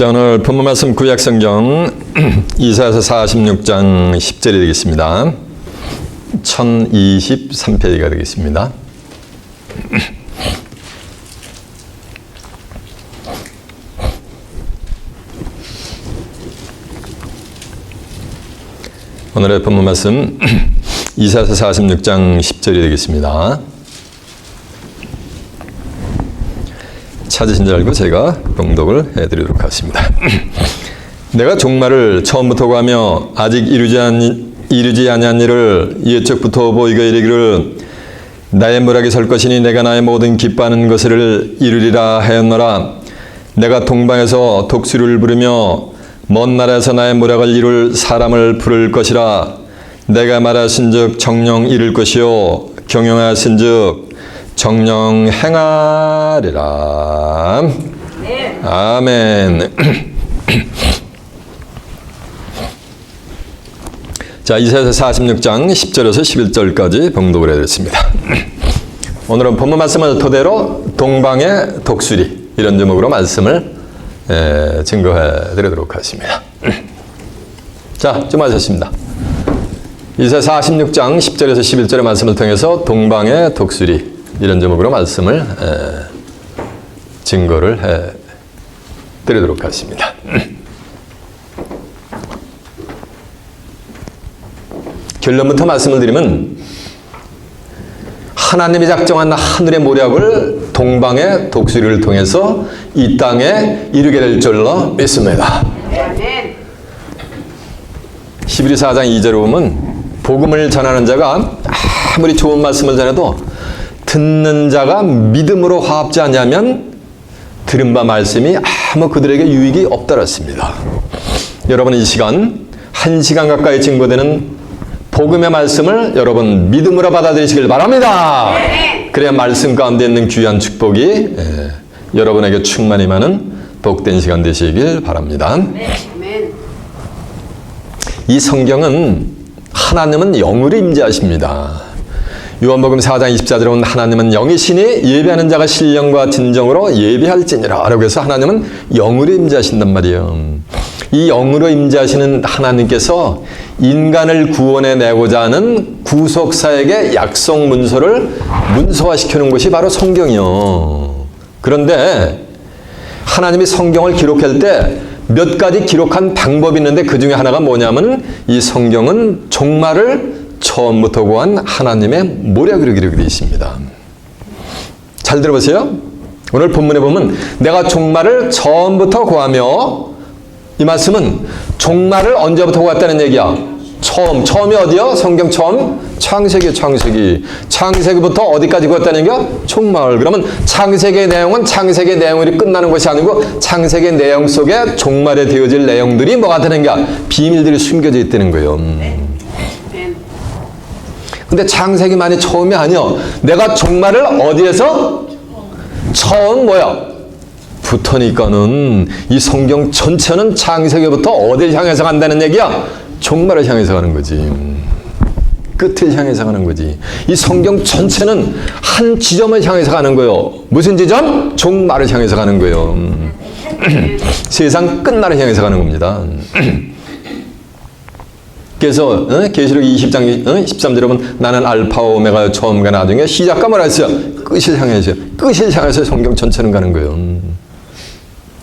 자, 오늘 본문 말씀 구약성경 이사야서 46장 10절이 되겠습니다. 1023페이지가 되겠습니다. 오늘의 본문 말씀 이사야서 46장 10절이 되겠습니다. 찾으신 줄 알고 제가 봉독을 해드리도록 하겠습니다. 내가 종말을 처음부터 구하며 아직 이루지 아니한 일을 옛적부터 보이고 이르기를 나의 무락이 설 것이니 내가 나의 모든 기뻐하는 것을 이루리라 하였노라. 내가 동방에서 독수리를 부르며 먼 나라에서 나의 무락을 이룰 사람을 부를 것이라. 내가 말하신즉 정령 이룰 것이요 경영하신즉 정령 행하리라. 네. 아멘. 자, 이사야서 46장 10절에서 11절까지 봉독을 해드렸습니다. 오늘은 본문 말씀을 토대로 동방의 독수리 이런 제목으로 말씀을 증거해 드리도록 하겠습니다. 자, 좀 하셨습니다. 이사야 46장 10절에서 11절의 말씀을 통해서 동방의 독수리 이런 제목으로 말씀을 증거를 해 드리도록 하겠습니다. 결론부터 말씀을 드리면 하나님이 작정한 하늘의 모략을 동방의 독수리를 통해서 이 땅에 이루게 될 줄로 믿습니다. 히브리 4장 2절에 보면 복음을 전하는 자가 아무리 좋은 말씀을 전해도 듣는 자가 믿음으로 화합지 않냐면 들은 바 말씀이 아무 그들에게 유익이 없더랬습니다. 여러분, 이 시간 1시간 가까이 증거되는 복음의 말씀을 여러분 믿음으로 받아들이시길 바랍니다. 그래야 말씀 가운데 있는 귀한 축복이 여러분에게 충만히 많은 복된 시간 되시길 바랍니다. 이 성경은 하나님은 영으로 임재하십니다. 요한복음 4장 24절에 보면 하나님은 영이시니 예배하는 자가 신령과 진정으로 예배할지니라 라고 해서 하나님은 영으로 임재하신단 말이에요. 이 영으로 임재하시는 하나님께서 인간을 구원해 내고자 하는 구속사에게 약속 문서를 문서화시키는 것이 바로 성경이요. 그런데 하나님이 성경을 기록할 때 몇 가지 기록한 방법이 있는데 그 중에 하나가 뭐냐면 이 성경은 종말을 처음부터 구한 하나님의 모략으로 기록이 되어 있습니다. 잘 들어보세요. 오늘 본문에 보면 내가 종말을 처음부터 구하며, 이 말씀은 종말을 언제부터 구했다는 얘기야? 처음이 어디요? 성경 처음? 창세기부터 어디까지 구했다는 얘기야? 종말. 그러면 창세기의 내용은 창세기의 내용으로 끝나는 것이 아니고 창세기의 내용 속에 종말에 되어질 내용들이 뭐가 되는 거야? 비밀들이 숨겨져 있다는 거예요. 근데 창세기만이 처음이 아니요. 내가 종말을 어디에서? 처음 뭐야? 부터니까는 이 성경 전체는 창세기부터 어딜 향해서 간다는 얘기야? 종말을 향해서 가는 거지. 끝을 향해서 가는 거지. 이 성경 전체는 한 지점을 향해서 가는 거예요. 무슨 지점? 종말을 향해서 가는 거예요. 세상 끝날을 향해서 가는 겁니다. 그래서 계시록 20장 13절에 보면 나는 알파와 오메가 처음과 나중에 시작과 뭐라 했어요? 끝을 향해서 성경 전체는 가는 거예요.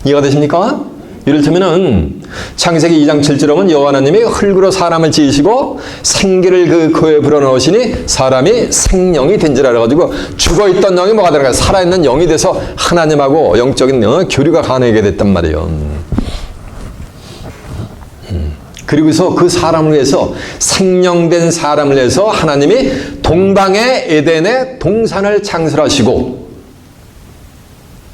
이해가 되십니까? 이를테면은 창세기 2장 7절에 보면 여호와 하나님이 흙으로 사람을 지으시고 생기를 그 코에 불어넣으시니 사람이 생령이 된지라 그래가지고 죽어있던 영이 뭐가 되는 거야? 살아있는 영이 돼서 하나님하고 영적인 교류가 가능하게 됐단 말이에요. 그리고서 그 사람을 위해서 생령된 사람을 위해서 하나님이 동방의 에덴의 동산을 창설하시고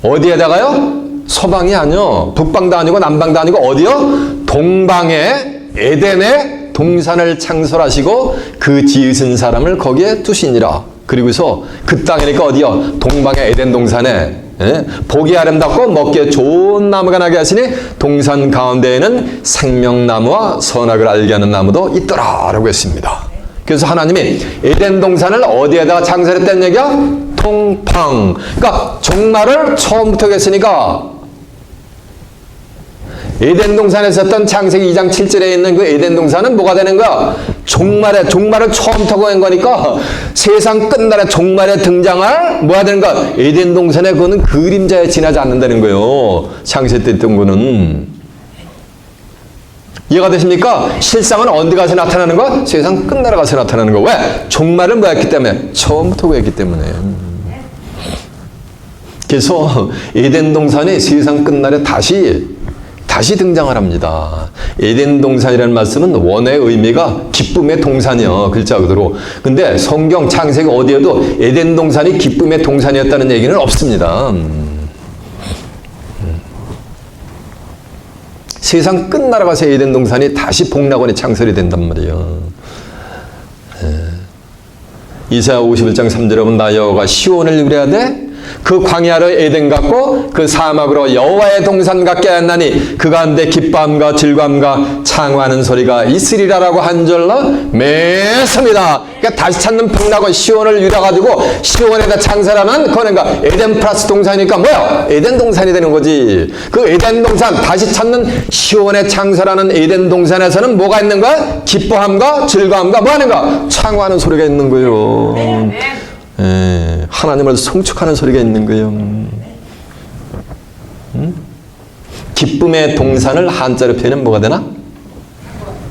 어디에다가요? 서방이 아니요. 북방도 아니고 남방도 아니고 어디요? 동방의 에덴의 동산을 창설하시고 그 지으신 사람을 거기에 두시니라. 그리고서 그 땅이니까 어디요? 동방의 에덴 동산에 보기 아름답고 먹기에 좋은 나무가 나게 하시니 동산 가운데에는 생명나무와 선악을 알게 하는 나무도 있더라 라고 했습니다. 그래서 하나님이 에덴 동산을 어디에다가 창설했다는 얘기야? 동방. 그러니까 종말을 처음부터 했으니까 에덴 동산에 있었던 창세기 2장 7절에 있는 그 에덴 동산은 뭐가 되는 거야? 종말을 처음 타고 간 거니까 세상 끝날에 종말에 등장할 뭐가 되는 거야? 에덴 동산에 그거는 그림자에 지나지 않는다는 거예요. 창세 때 있던 거는. 이해가 되십니까? 실상은 어디 가서 나타나는 거야? 세상 끝날에 가서 나타나는 거야. 왜? 종말을 뭐 했기 때문에? 처음부터 했기 때문에. 그래서 에덴 동산이 세상 끝날에 다시 등장을 합니다. 에덴 동산이라는 말씀은 원의 의미가 기쁨의 동산이요. 글자 그대로. 근데 성경 창세기 어디에도 에덴 동산이 기쁨의 동산이었다는 얘기는 없습니다. 세상 끝나러 가서 에덴 동산이 다시 복락원이 창설이 된단 말이에요. 이사야 51장 3절에 보면 나 여호와가 시온을 누려야 돼? 그 광야로 에덴 같고 그 사막으로 여호와의 동산 같게 하였나니 그 가운데 기뻐함과 즐거움과 창화하는 소리가 있으리라라고 한 절로 맺습니다. 그러니까 다시 찾는 복락원 시온을 유려가지고 시온에다 창설하면 그거는가 에덴 플러스 동산이니까 뭐야? 에덴 동산이 되는 거지. 그 에덴 동산 다시 찾는 시온에 창설하는 에덴 동산에서는 뭐가 있는 거야? 기뻐함과 즐거움과 뭐 하는가? 창화하는 소리가 있는 거예요. 하나님을 송축하는 소리가 있는 거예요. 기쁨의 동산을 한자로 표현하면 뭐가 되나?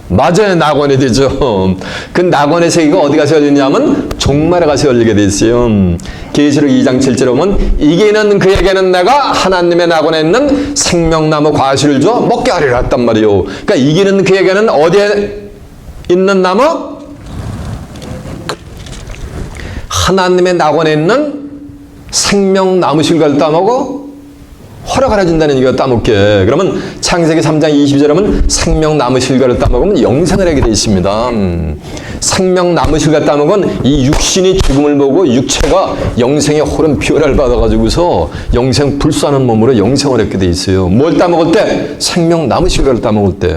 맞아요. 낙원이 되죠. 그 낙원의 세계가 어디 가서 열리냐면 종말에 가서 열리게 돼 있어요. 계시록 2장 7절에 보면 이기는 그에게는 내가 하나님의 낙원에 있는 생명나무 과실을 줘 먹게 하리라 했단 말이에요. 그러니까 이기는 그에게는 어디에 있는 나무? 하나님의 낙원에 있는 생명나무 실과를 따먹어 허락을 해준다는 얘기가 따먹게. 그러면 창세기 3장 20절에 보면 생명나무 실과를 따먹으면 영생을 하게 되어 있습니다. 생명나무 실과 따먹은 이 육신이 죽음을 보고 육체가 영생의 호른 피어를 받아가지고서 영생 불수하는 몸으로 영생을 했게 되어 있어요. 뭘 따먹을 때? 생명나무 실과를 따먹을 때.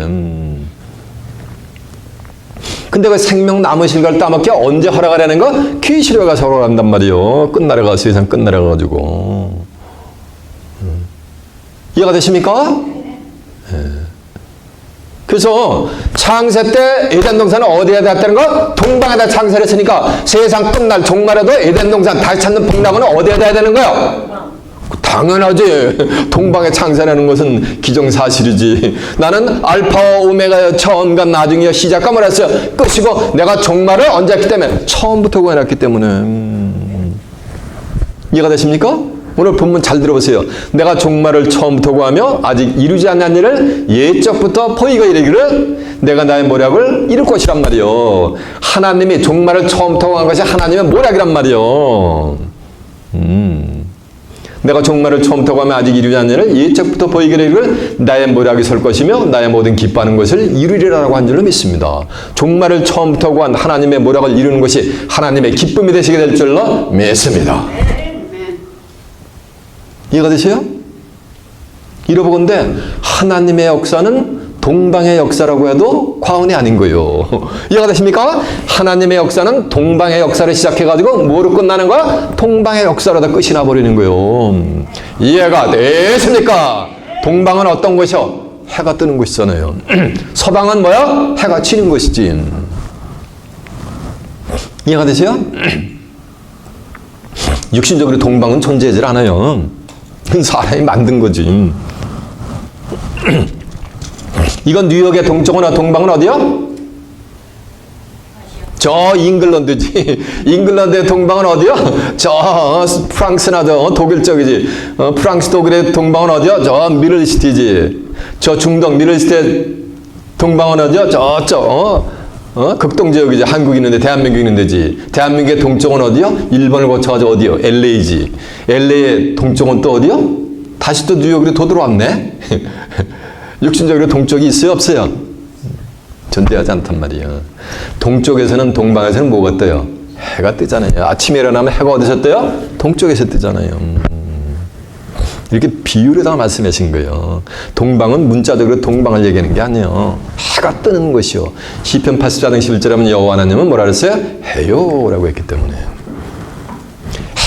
근데 그 생명나무 실과를 따먹게 언제 허락하라는 거? 계시록에 가서 허락한단 말이에요. 끝날에 가서 세상 끝날에 가가지고. 이해가 되십니까? 네. 그래서 창세 때 에덴 동산은 어디에 닿았다는 거? 동방에다 창세를 했으니까 세상 끝날 종말에도 에덴 동산 다시 찾는 복락은 어디에 닿아야 되는 거야? 당연하지. 동방에 창세라는 것은 기정사실이지. 나는 알파와 오메가여 처음과 나중이여 시작과 뭐랬어요? 끝이고 내가 종말을 언제 했기 때문에? 처음부터 구해놨기 때문에. 이해가 되십니까? 오늘 본문 잘 들어보세요. 내가 종말을 처음부터 구하며 아직 이루지 않은 일을 예적부터 포기가 이르기를 내가 나의 모략을 이룰 것이란 말이요. 하나님이 종말을 처음부터 구한 것이 하나님의 모략이란 말이요. 내가 종말을 처음부터 구하며 아직 이루지 않은 일을 예적부터 보이기를 이르기를 나의 모략이 설 것이며 나의 모든 기뻐하는 것을 이루리라라고 한 줄로 믿습니다. 종말을 처음부터 구한 하나님의 모략을 이루는 것이 하나님의 기쁨이 되시게 될 줄로 믿습니다. 이해가 되세요? 이러보건대 하나님의 역사는 동방의 역사라고 해도 과언이 아닌 거예요. 이해가 되십니까? 하나님의 역사는 동방의 역사를 시작해가지고 뭐로 끝나는 거야? 동방의 역사로 다 끝이 나버리는 거예요. 이해가 되십니까? 동방은 어떤 곳이요? 해가 뜨는 곳이잖아요. 서방은 뭐야? 해가 치는 곳이지. 이해가 되세요? 육신적으로 동방은 존재하지 않아요. 그건 사람이 만든 거지. 이건 뉴욕의 동쪽은 동방은 어디요? 저 잉글랜드지. 잉글랜드의 동방은 어디요? 저 프랑스나 저 독일 쪽이지. 프랑스 독일의 동방은 어디요? 저 미들이스트지. 저 중동 미들이스트의 동방은 어디요? 저쪽 극동 지역이지. 한국이 있는데 대한민국이 있는 데지. 대한민국의 동쪽은 어디요? 일본을 거쳐가지고 어디요? LA지. LA의 동쪽은 또 어디요? 다시 또 뉴욕으로 더 들어왔네. 육신적으로 동쪽이 있어요? 없어요? 존재하지 않단 말이에요. 동쪽에서는 동방에서는 뭐가 떠요? 해가 뜨잖아요. 아침에 일어나면 해가 어디서 떠요? 동쪽에서 뜨잖아요. 이렇게 비유로다가 말씀하신 거예요. 동방은 문자적으로 동방을 얘기하는 게 아니에요. 해가 뜨는 것이요. 시편 84장 11절에 하면 여호와 하나님은 뭐라 그랬어요? 해요 라고 했기 때문에.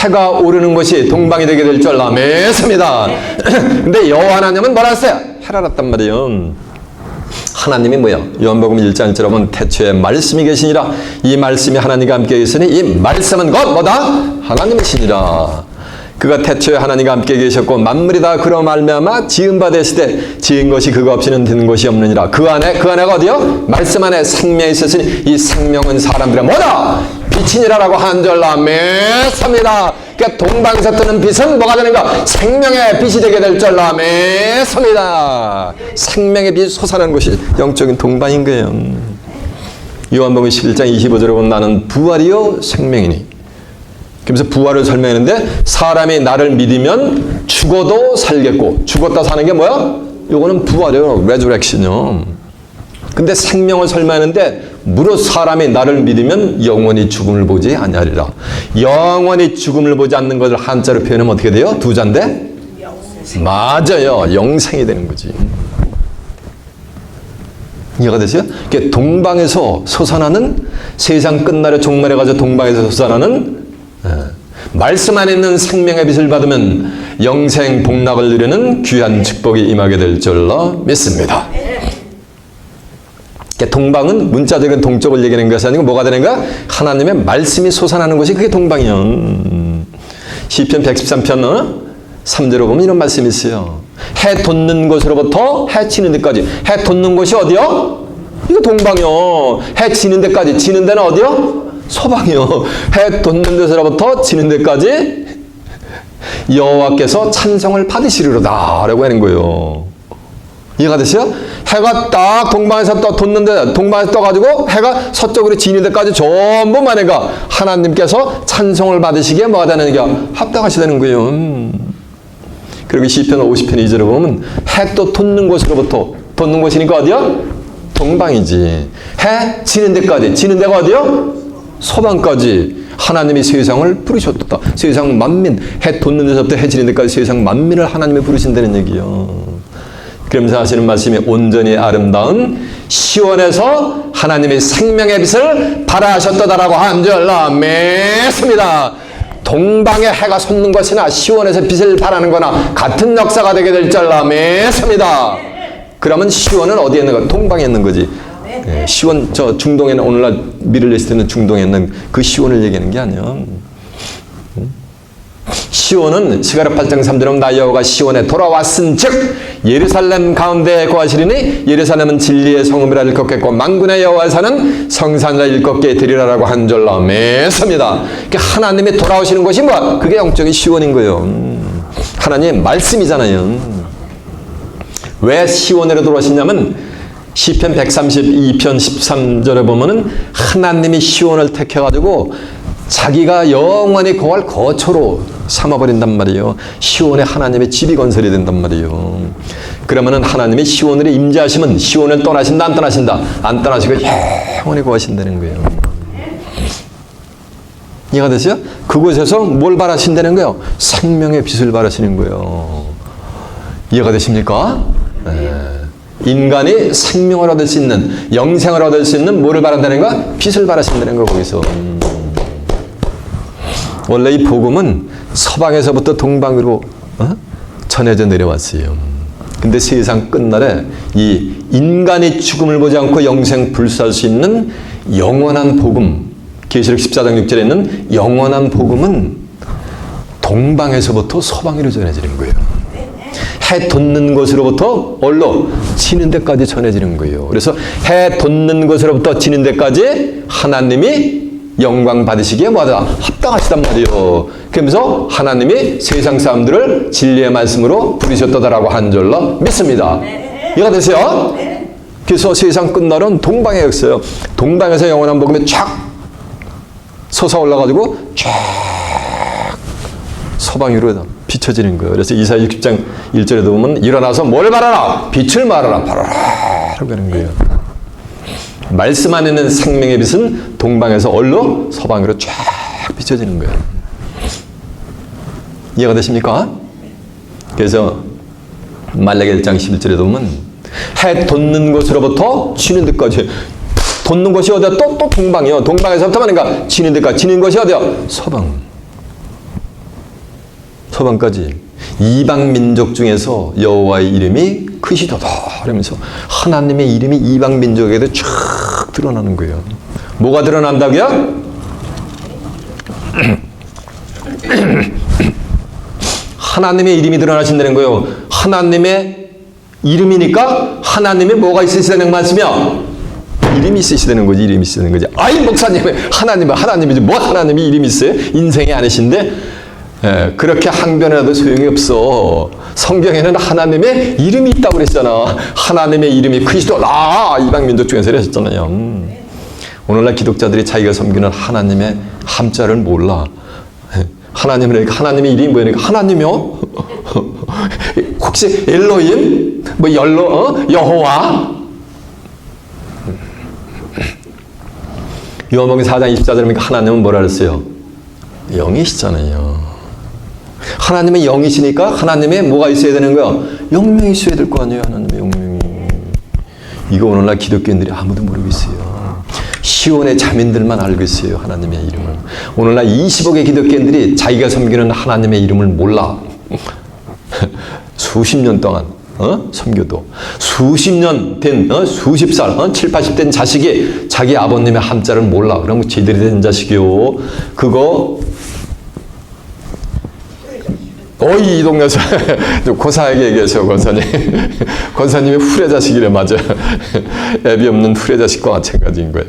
해가 오르는 것이 동방이 되게 될 줄 믿습니다. 근데 여호와 하나님은 뭐라 했어요? 패랄았단 말이에요. 하나님이 뭐야? 요한복음 1장 1절에 보면 태초에 말씀이 계시니라. 이 말씀이 하나님과 함께 계시니 이 말씀은 곧 뭐다? 하나님이시니라. 그가 태초에 하나님과 함께 계셨고 만물이 다 그로 말미암아 지은 바 되시되 지은 것이 그가 없이는 된 것이 없느니라. 그 안에가 어디요? 말씀 안에 생명이 있었으니 이 생명은 사람들의 뭐다? 빛이니라라고 한절라 매섭니다. 그러니까 동방에서 뜨는 빛은 뭐가 되는가? 생명의 빛이 되게 될 줄라 매섭니다. 생명의 빛이 솟아나는 것이 영적인 동방인 거예요. 요한복음 11장 25절에 보면 나는 부활이요 생명이니. 그래서 부활을 설명했는데 사람이 나를 믿으면 죽어도 살겠고 죽었다 사는 게 뭐야? 이거는 부활이에요. 레저렉션이요. 근데 생명을 설명하는데 무릇 사람이 나를 믿으면 영원히 죽음을 보지 아니하리라. 영원히 죽음을 보지 않는 것을 한자로 표현하면 어떻게 돼요? 두 자인데? 맞아요. 영생이 되는 거지. 이해가 되세요? 동방에서 솟아나는 세상 끝날에 종말에 가서 동방에서 솟아나는 말씀 안에 있는 생명의 빛을 받으면 영생 복락을 누리는 귀한 축복이 임하게 될 줄로 믿습니다. 동방은 문자적인 동쪽을 얘기하는 것이 아니고 뭐가 되는가? 하나님의 말씀이 솟아나는 것이 그게 동방이요. 시편 113편 3절로 보면 이런 말씀이 있어요. 해 돋는 곳으로부터 해 치는 데까지. 해 돋는 곳이 어디요? 이거 동방이요. 해 지는 데까지. 지는 데는 어디요? 서방이요. 해 돋는 데서부터 지는 데까지 여호와께서 찬송을 받으시리로다 라고 하는 거예요. 이해가 되세요? 해가 딱 동방에서 돋는데 동방에서 떠가지고 해가 서쪽으로 지는 데까지 전부 만해가 하나님께서 찬송을 받으시기에 뭐가 되는 게 합당하시다는 거예요. 그리고 시편 50편 2절에 보면 해 또 돋는 곳으로부터 돋는 곳이니까 어디요? 동방이지. 해 지는 데까지. 지는 데가 어디요? 서방까지 하나님이 세상을 부르셨다. 세상 만민, 해 돋는 데서부터 해 지는 데까지 세상 만민을 하나님이 부르신다는 얘기요. 그러면서 하시는 말씀이 온전히 아름다운 시온에서 하나님의 생명의 빛을 발하셨다라고 한절라 매습니다. 동방에 해가 솟는 것이나 시온에서 빛을 발하는 거나 같은 역사가 되게 될 줄라 매습니다. 그러면 시온은 어디에 있는 거? 동방에 있는 거지. 예, 시온 저 중동에 있는 오늘날 미들리스트에 있는 중동에 있는 그 시온을 얘기하는 게 아니야. 시온은 스가랴 8장 3절에 나 여호와가 시온에 돌아왔은즉 예루살렘 가운데 거하시리니 예루살렘은 진리의 성읍이라 일컫겠고 만군의 여호와의 산은 성산이라 일컫게 되리라라고 한 줄로 매섭니다. 그러니까 하나님이 돌아오시는 것이 뭐? 그게 영적인 시온인 거예요. 하나님 말씀이잖아요. 왜 시온으로 돌아오시냐면 시편 132편 13절에 보면은 하나님이 시온을 택해가지고 자기가 영원히 거할 거처로 삼아버린단 말이에요. 시온에 하나님의 집이 건설이 된단 말이에요. 그러면은 하나님이 시온으로 임재하시면 시온을 떠나신다 안 떠나신다? 안 떠나시고 영원히 거하신다는 거예요. 이해가 되세요? 그곳에서 뭘 바라신다는 거예요? 생명의 빛을 바라시는 거예요. 이해가 되십니까? 네. 인간이 생명을 얻을 수 있는, 영생을 얻을 수 있는 뭐를 바란다는 거야? 빛을 바라신다는 거 거기서. 원래 이 복음은 서방에서부터 동방으로 전해져 내려왔어요. 근데 세상 끝날에 이 인간이 죽음을 보지 않고 영생 불사할 수 있는 영원한 복음, 계시록 14장 6절에 있는 영원한 복음은 동방에서부터 서방으로 전해지는 거예요. 해 돋는 곳으로부터 얼로 지는 데까지 전해지는 거예요. 그래서 해 돋는 곳으로부터 지는 데까지 하나님이 영광 받으시기에 뭐하다? 합당하시단 말이에요. 그러면서 하나님이 세상 사람들을 진리의 말씀으로 부르셨다라고 한 줄로 믿습니다. 이해가 되세요? 그래서 세상 끝날은 동방에 있어요. 동방에서 영원한 복음이 쫙 솟아올라가지고 쫙 서방 위로 비춰지는 거예요. 그래서 이사야 60장 1절에도 보면 일어나서 뭘 바라라? 빛을 말하라. 바라라. 라고 하는 거예요. 말씀 안에 있는 생명의 빛은 동방에서 얼로 서방으로 쫙 비춰지는 거예요. 이해가 되십니까? 그래서 말라기 1장 11절에도 보면 해 돋는 곳으로부터 지는 데까지 돋는 곳이 어디야? 또 동방이요. 동방에서부터 말인가? 지는 데까지. 지는 곳이 어디야? 서방. 서방까지 이방 민족 중에서 여호와의 이름이 그리스도다 하면서 하나님의 이름이 이방 민족에도 쫙 드러나는 거예요. 뭐가 드러난다고요? 하나님의 이름이 드러나신다는 거예요. 하나님의 이름이니까 하나님의 뭐가 있으시다는 말씀이야? 이름이 있으시다는 거지. 이름이 있으시다는 거지. 아이 목사님, 하나님이지 뭐 하나님이 이름이 있어요? 인생이 아니신데 그렇게 항변해도 소용이 없어. 성경에는 하나님의 이름이 있다고 그랬잖아. 하나님의 이름이 그리스도다. 이방 민족 중에서 그랬잖아요. 오늘날 기독자들이 자기가 섬기는 하나님의 함자를 몰라. 하나님의 이름이 뭐니까 하나님이요? 혹시 엘로힘? 뭐 여호와? 요한복음 4장 24절에 보니까 하나님은 뭐라 그랬어요? 영이시잖아요. 하나님의 영이시니까 하나님의 뭐가 있어야 되는 거야? 영명이 있어야 될 거 아니에요? 하나님의 영명이. 이거 오늘날 기독교인들이 아무도 모르고 있어요. 시온의 자민들만 알고 있어요. 하나님의 이름을. 오늘날 20억의 기독교인들이 자기가 섬기는 하나님의 이름을 몰라. 수십 년 동안 섬겨도 수십 년 된 수십 살 7, 80 된 자식이 자기 아버님의 함자를 몰라. 그러면 제대로 된 자식이요. 그거 이 동네에서 고사에게 얘기하세요. 권사님이 후레 자식이래. 맞아. 애비 없는 후레 자식과 마찬가지인 거야.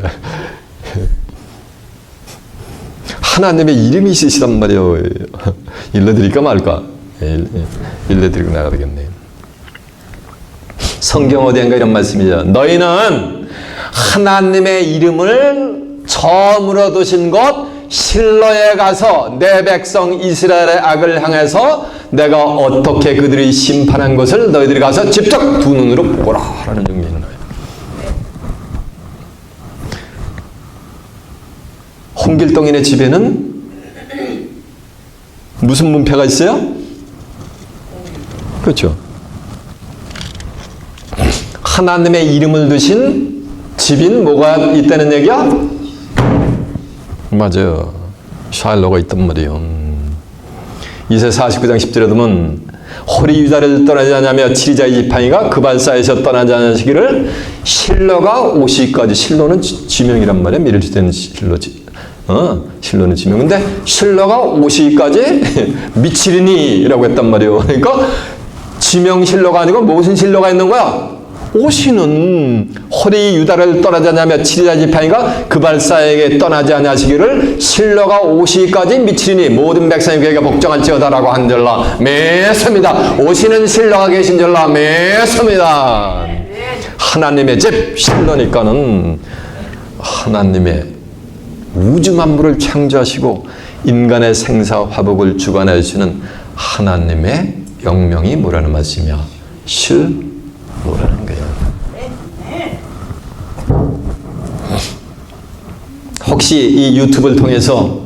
하나님의 이름이 있으시단 말이에요. 일러드릴까 말까? 일러드리고 나가야 되겠네요. 성경 어디인가 이런 말씀이죠. 너희는 하나님의 이름을 처음으로 두신 곳 실로에 가서 내 백성 이스라엘의 악을 향해서 내가 어떻게 그들이 심판한 것을 너희들이 가서 직접 두 눈으로 보거라 라는 의미는 거예요. 홍길동인의 집에는 무슨 문패가 있어요? 그렇죠. 하나님의 이름을 두신 집인 뭐가 있다는 얘기야? 맞아요. 샬로가 있단 말이에요. 이세 49장 10절에 보면 홀이 유다를 떠나지 않으며 지리자의 지팡이가 그 발사에서 떠나지 않으시기를 실로가 오시기까지. 실로는 지명이란 말이에요. 미를 지된 실로는 지명. 근데 실로가 오시기까지 미치리니라고 했단 말이에요. 그러니까 지명 실로가 아니고 무슨 실로가 있는 거야? 오시는 홀이 유다를 떠나지 않으며 지리자 지팡이가 그 발사에게 떠나지 않으시기를 실로가 오시기까지 미치리니 모든 백성이 그에게 복종할지어다라고 한절라 매섭니다. 오시는 실로가 계신절라 매섭니다. 하나님의 집 실로니까는 하나님의 우주 만물을 창조하시고 인간의 생사 화복을 주관해 주시는 하나님의 영명이 뭐라는 말씀이야? 실로라는 거예요. 혹시 이 유튜브를 통해서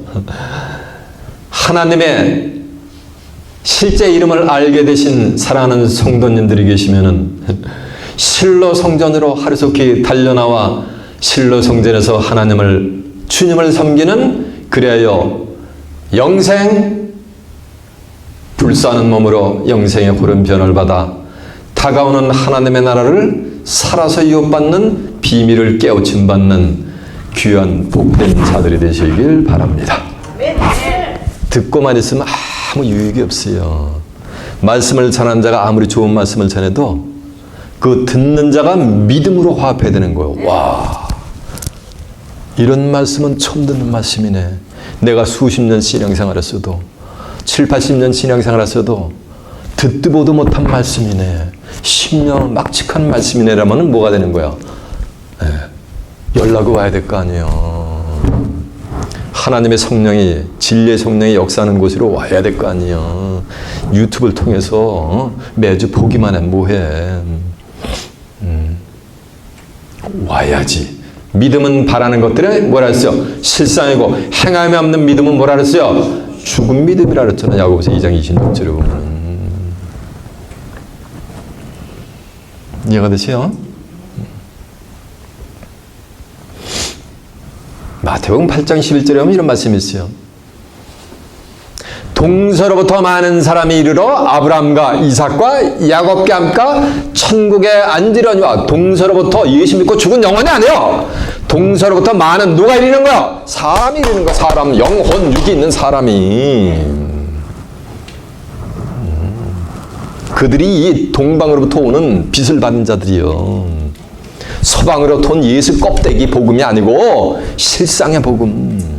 하나님의 실제 이름을 알게 되신 사랑하는 성도님들이 계시면은 실로 성전으로 하루속히 달려나와 실로 성전에서 주님을 섬기는 그리하여 영생 불사하는 몸으로 영생의 홀은 변을 받아 다가오는 하나님의 나라를 살아서 이웃받는 비밀을 깨우침 받는 귀한 복된 자들이 되시길 바랍니다. 듣고만 있으면 아무 유익이 없어요. 말씀을 전하는 자가 아무리 좋은 말씀을 전해도 그 듣는 자가 믿음으로 화합해야 되는 거예요. 와, 이런 말씀은 처음 듣는 말씀이네. 내가 수십 년 신앙생활 했어도 7, 80년 신앙생활 했어도 듣도 보도 못한 말씀이네. 심령 막직한 말씀이네라면 뭐가 되는 거야? 연락이 와야 될 거 아니에요. 하나님의 성령이, 진리의 성령이 역사하는 곳으로 와야 될 거 아니에요. 유튜브를 통해서 매주 보기만 해 뭐해. 와야지. 믿음은 바라는 것들에 뭐라 했어요? 실상이고 행함이 없는 믿음은 뭐라 그랬어요? 죽은 믿음이라 그랬잖아요. 야고보서 2장 26절에 보면. 이해가 되세요? 마태복음 8장 11절에 보면 이런 말씀이 있어요. 동서로부터 많은 사람이 이르러 아브라함과 이삭과 야곱께 함께 천국에 앉으려니와. 동서로부터 예수 믿고 죽은 영혼이 아니에요. 동서로부터 많은 누가 이르는 거야? 사람이 이르는 거야. 사람, 영혼, 육이 있는 사람이. 그들이 이 동방으로부터 오는 빛을 받은 자들이요. 서방으로부터 온 예수 껍데기 복음이 아니고 실상의 복음.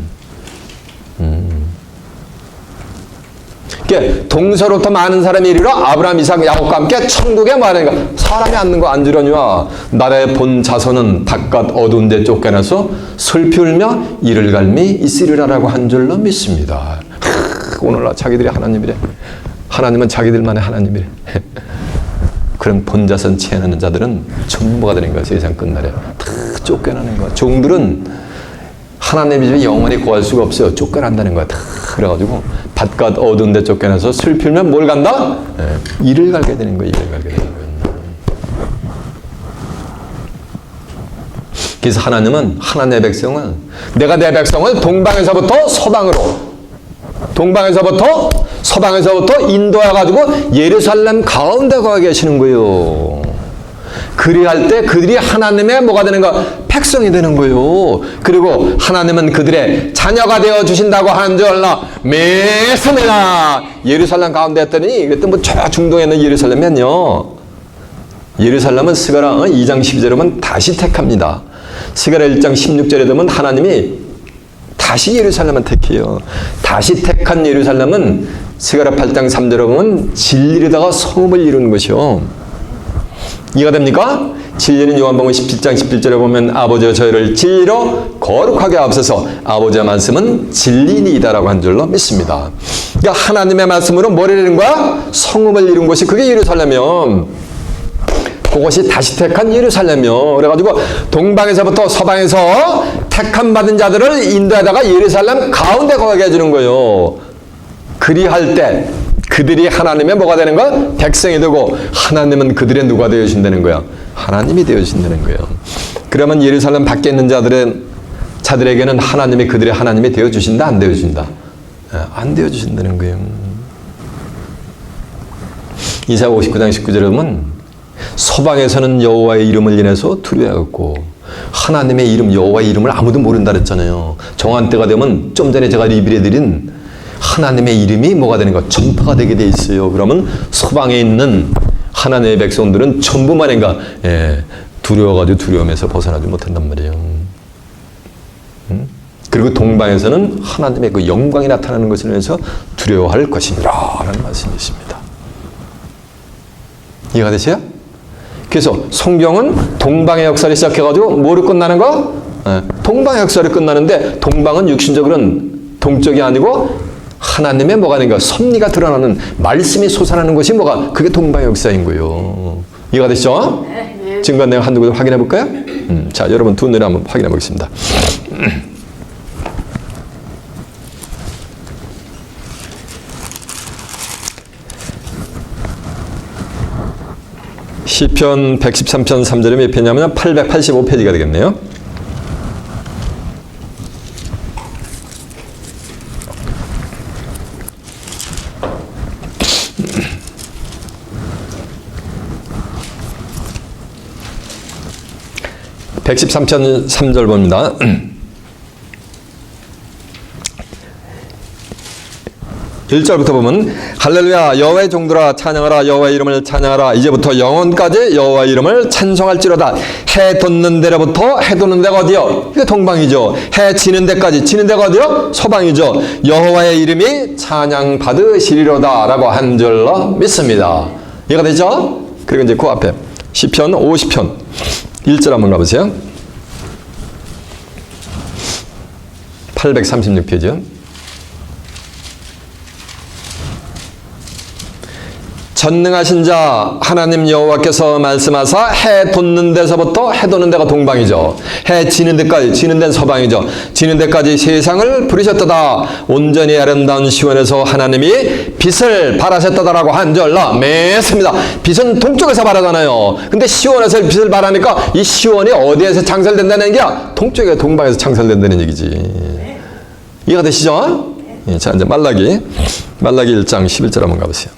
동서로부터 많은 사람이 이르러 아브라함, 이삭, 야곱과 함께 천국에 뭐하는가? 사람이 앉는 거 앉으려니와. 나라의 본 자손은 바깥 어두운 데 쫓겨나서 슬피 울며 이를 갈미 있으리라라고 한 줄로 믿습니다. 오늘날 자기들이 하나님이래. 하나님은 자기들만의 하나님이래. 그런 본 자손 취하는 자들은 전부가 되는 거야. 세상 끝날에 다 쫓겨나는 거야. 종들은 하나님이 집에 영원히 구할 수가 없어요. 쫓겨난다는 거야. 다 그래가지고 바깥 어두운 데 쫓겨나서 슬피면 뭘 간다? 이를 갈게 되는 거야. 이를 갈게 되는 거야. 그래서 하나님은 하나님의 백성을, 내가 내 백성을 동방에서부터 서방으로, 동방에서부터 서방에서부터 인도해가지고 예루살렘 가운데 가 계시는 거예요. 그리할 때 그들이 하나님의 뭐가 되는가? 백성이 되는 거예요. 그리고 하나님은 그들의 자녀가 되어 주신다고 한 줄 알라. 메스메나. 예루살렘 가운데 했더니 그때 뭐 저 중동에 있는 예루살렘은요. 예루살렘은 스가랴 2장 12절에 보면 다시 택합니다. 스가랴 1장 16절에 보면 하나님이 다시 예루살렘을 택해요. 다시 택한 예루살렘은 스가랴 8장 3절에 보면 진리로다가 성읍을 이루는 것이요. 이해가 됩니까? 진리는 요한복음 17장 17절에 보면 아버지여 저희를 진리로 거룩하게 하옵소서. 아버지의 말씀은 진리니이다라고 한 줄로 믿습니다. 그러니까 하나님의 말씀으로 뭘 이루는 거야? 성읍을 이룬 것이 그게 예루살렘이요. 그것이 다시 택한 예루살렘이요. 그래가지고 동방에서부터 서방에서 택함 받은 자들을 인도하다가 예루살렘 가운데 거하게 해주는 거예요. 그리할 때 그들이 하나님의 뭐가 되는 거야? 백성이 되고 하나님은 그들의 누가 되어주신다는 거야? 하나님이 되어주신다는 거예요. 그러면 예루살렘 밖에 있는 자들에게는 하나님이 그들의 하나님이 되어주신다? 안 되어주신다? 안 되어주신다는 거예요. 이사야 59장 19절에 보면 서방에서는 여호와의 이름을 인해서 두려워하고 하나님의 이름, 여호와의 이름을 아무도 모른다 그랬잖아요. 정한 때가 되면 좀 전에 제가 리뷰해드린 하나님의 이름이 뭐가 되는 거? 전파가 되게 돼 있어요. 그러면 서방에 있는 하나님의 백성들은 전부 말인가? 두려워가지고 두려움에서 벗어나지 못한단 말이에요. 그리고 동방에서는 하나님의 그 영광이 나타나는 것을 위해서 두려워할 것이니라 라는 말씀이 있습니다. 이해가 되세요? 그래서 성경은 동방의 역사를 시작해가지고 뭐로 끝나는 거? 동방의 역사를 끝나는데 동방은 육신적으로는 동쪽이 아니고 하나님의 뭐가 되는가? 섭리가 드러나는 말씀이 솟아나는 것이 뭐가? 그게 동방의 역사인 거예요. 이해가 되시죠? 네. 증거 내용 한두 개 확인해 볼까요? 자, 여러분 두 눈에 한번 확인해 보겠습니다. 시편 113편 3절이 몇 페이지냐면 885페이지가 되겠네요. (113편) 3절 봅니다. 1절부터 보면 할렐루야 여호와의 종들아 찬양하라 여호와의 이름을 찬양하라 이제부터 영원까지 여호와의 이름을 찬송할지로다. 해 돋는 데로부터 해 돋는 데가 어디요? 이게 동방이죠. 해 지는 데까지 지는 데가 어디요? 서방이죠. 여호와의 이름이 찬양 받으시리로다 라고 한 줄로 믿습니다. 이해가 되죠? 그리고 이제 그 앞에 시편 50편 1절 한번 가보세요. 836페이지요. 전능하신 자 하나님 여호와께서 말씀하사 해 돋는 데서부터 해 돋는 데가 동방이죠. 해 지는 데까지 지는 데는 서방이죠. 지는 데까지 세상을 부르셨다다. 온전히 아름다운 시온에서 하나님이 빛을 발하셨다라고 한 줄로 맺습니다. 빛은 동쪽에서 발하잖아요. 근데 시온에서 빛을 발하니까 이 시온이 어디에서 창설된다는 게 동쪽에 동방에서 창설된다는 얘기지. 이해가 되시죠? 자 이제 말라기 말라기 1장 11절 한번 가보세요.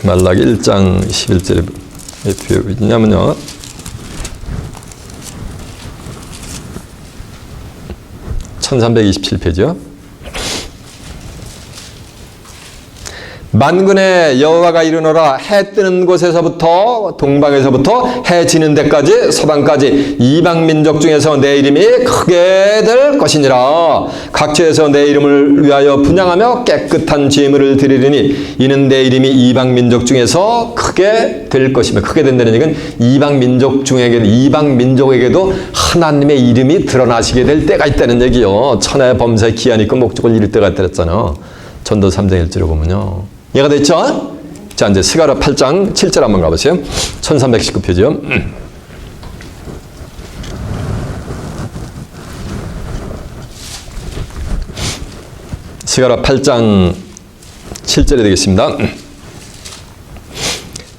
말라기 1장 11절에 뭐냐면요. (1327페이지요) 만군의 여호와가 이르노라. 해 뜨는 곳에서부터 동방에서부터 해 지는 데까지 서방까지 이방 민족 중에서 내 이름이 크게 될 것이니라. 각처에서 내 이름을 위하여 분향하며 깨끗한 제물을 드리리니 이는 내 이름이 이방 민족 중에서 크게 될 것이며, 크게 된다는 얘기는 이방 민족에게도 하나님의 이름이 드러나시게 될 때가 있다는 얘기요. 천하의 범사의 기한이 있고 목적을 이룰 때가 있다 그랬잖아. 전도 3장 1절에 보면요. 이해가 됐죠? 자, 이제 스가랴 8장 7절 한번 가보세요. 1319페이지요. 스가랴 8장 7절이 되겠습니다.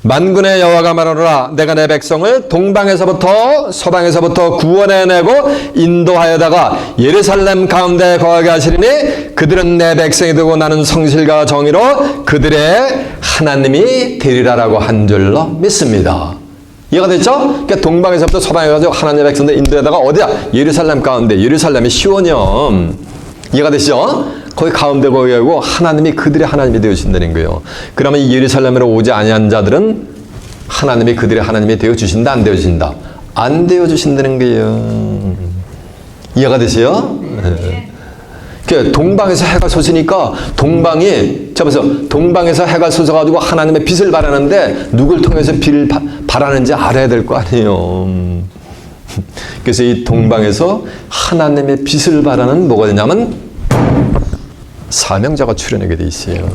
만군의 여호와가 말하노라. 내가 내 백성을 동방에서부터 서방에서부터 구원해내고 인도하여다가 예루살렘 가운데 거하게 하시리니 그들은 내 백성이 되고 나는 성실과 정의로 그들의 하나님이 되리라라고 한 줄로 믿습니다. 이해가 됐죠? 그러니까 동방에서부터 서방에 가지고 하나님의 백성들 인도에다가 어디야? 예루살렘 가운데. 예루살렘이 시온이요. 이해가 되시죠? 거기 가운데 거기 하고 하나님이 그들의 하나님이 되어주신다는 거예요. 그러면 이 예루살렘으로 오지 아니한 자들은 하나님이 그들의 하나님이 되어주신다, 안 되어주신다? 안 되어주신다는 거예요. 이해가 되세요? 네. 동방에서 해가 솟으니까 동방에서 해가 솟아가지고 하나님의 빛을 발하는데 누굴 통해서 빛을 발하는지 알아야 될 거 아니에요. 그래서 이 동방에서 하나님의 빛을 발하는 뭐가 되냐면 사명자가 출현하게 돼 있어요.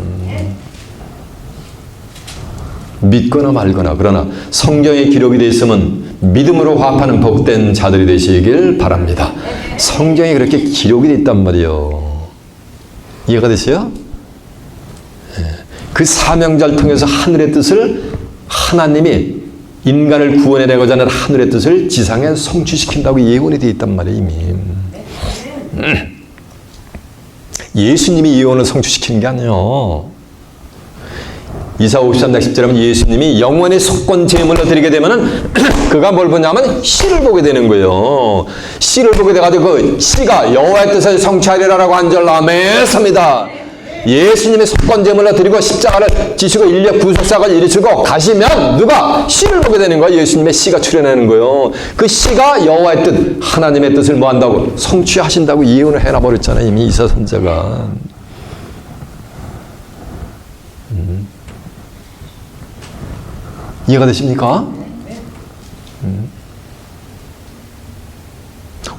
믿거나 말거나. 그러나 성경에 기록이 되어 있으면 믿음으로 화합하는 복된 자들이 되시길 바랍니다. 성경에 그렇게 기록이 되어 있단 말이에요. 이해가 되세요? 그 사명자를 통해서 하늘의 뜻을 하나님이 인간을 구원해내고자 하는 하늘의 뜻을 지상에 성취시킨다고 예언이 되어 있단 말이에요. 이미. 예수님이 예언을 성취시키는 게 아니에요. 이사 53장 10절에 하면 예수님이 영원히 속건 제물로 드리게 되면은 그가 뭘 보냐면 씨를 보게 되는 거예요. 씨를 보게 돼가지고 그 씨가 여호와의 뜻을 성취하리라라고 한 줄 아멘습니다. 예수님이 속건 제물로 드리고 십자가를 지시고 인력 구속사를 이루시고 가시면 누가 씨를 보게 되는 거예요. 예수님의 씨가 출현하는 거예요. 그 씨가 여호와의 뜻, 하나님의 뜻을 뭐 한다고? 성취하신다고 예언을 해놔버렸잖아요. 이미 이사 선지자가. 이해가 되십니까?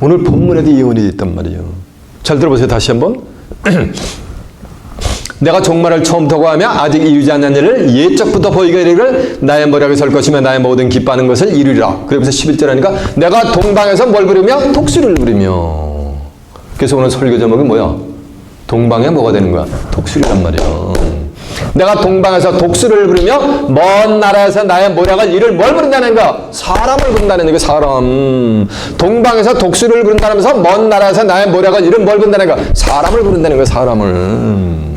오늘 본문에도 예언이 있단 말이에요. 잘 들어보세요. 다시 한번. 내가 종말을 처음부터 구하며 아직 이루지 않는 일을 예적부터 보이게 이르기를 나의 머리에 설 것이며 나의 모든 기뻐하는 것을 이루리라. 그러면서 11절 하니까 내가 동방에서 뭘 부르며? 독수리를 부르며. 그래서 오늘 설교 제목이 뭐야? 동방에 뭐가 되는 거야? 독수리란 말이야. 내가 동방에서 독수리를 부르며 먼 나라에서 나의 모략을 이를 뭘 부른다는 거야? 사람을 부른다는 거야. 사람. 동방에서 독수리를 부른다면서 먼 나라에서 나의 모략을 이를 뭘 부른다는 거야? 사람을 부른다는 거야. 사람을.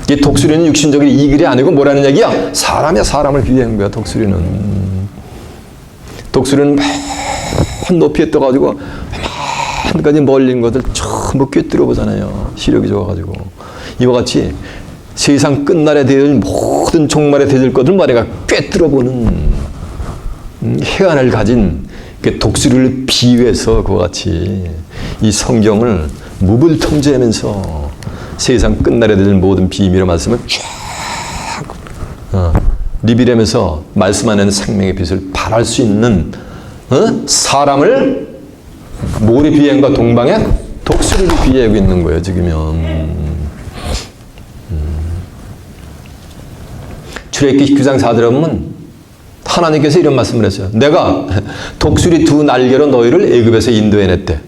이 독수리는 육신적인 이글이 아니고 뭐라는 얘기야? 사람이야. 사람을 비유한 거야. 독수리는. 독수리는 맨 높이에 떠가지고 한 가지 멀린 것들 전부 꿰뚫어 보잖아요. 시력이 좋아가지고. 이와 같이 세상 끝날에 대할 모든 종말에 대할 것들 머리가 꿰뚫어 보는 해안을 가진 독수리를 비유해서 그와 같이 이 성경을 무불통제하면서 세상 끝날에 대할 모든 비밀의 말씀을 쫙 리뷰하면서 말씀 안에는 생명의 빛을 발할 수 있는 사람을 모래 비행과 동방에 독수리를 비유하고 있는 거예요. 지금은. 출애굽기 19장 4절에 보면 하나님께서 이런 말씀을 했어요. 내가 독수리 두 날개로 너희를 애굽에서 인도해냈대.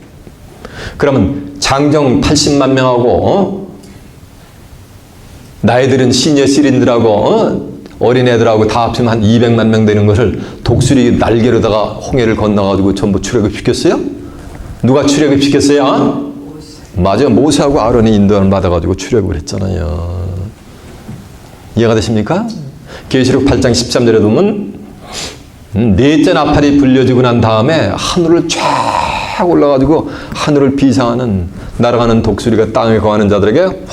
그러면 장정 80만 명하고 나이들은 시니어 시린들하고 어린애들하고 다 합치면 한 200만 명 되는 것을 독수리 날개로다가 홍해를 건너가지고 전부 출애굽 시켰어요? 누가 출애굽 시켰어요? 맞아요. 모세하고 아론이 인도를 받아가지고 출애굽을 했잖아요. 이해가 되십니까? 계시록 8장 13절에 보면 넷째 나팔이 불려지고 난 다음에 하늘을 쫙 올라가지고 하늘을 비상하는 날아가는 독수리가 땅에 거하는 자들에게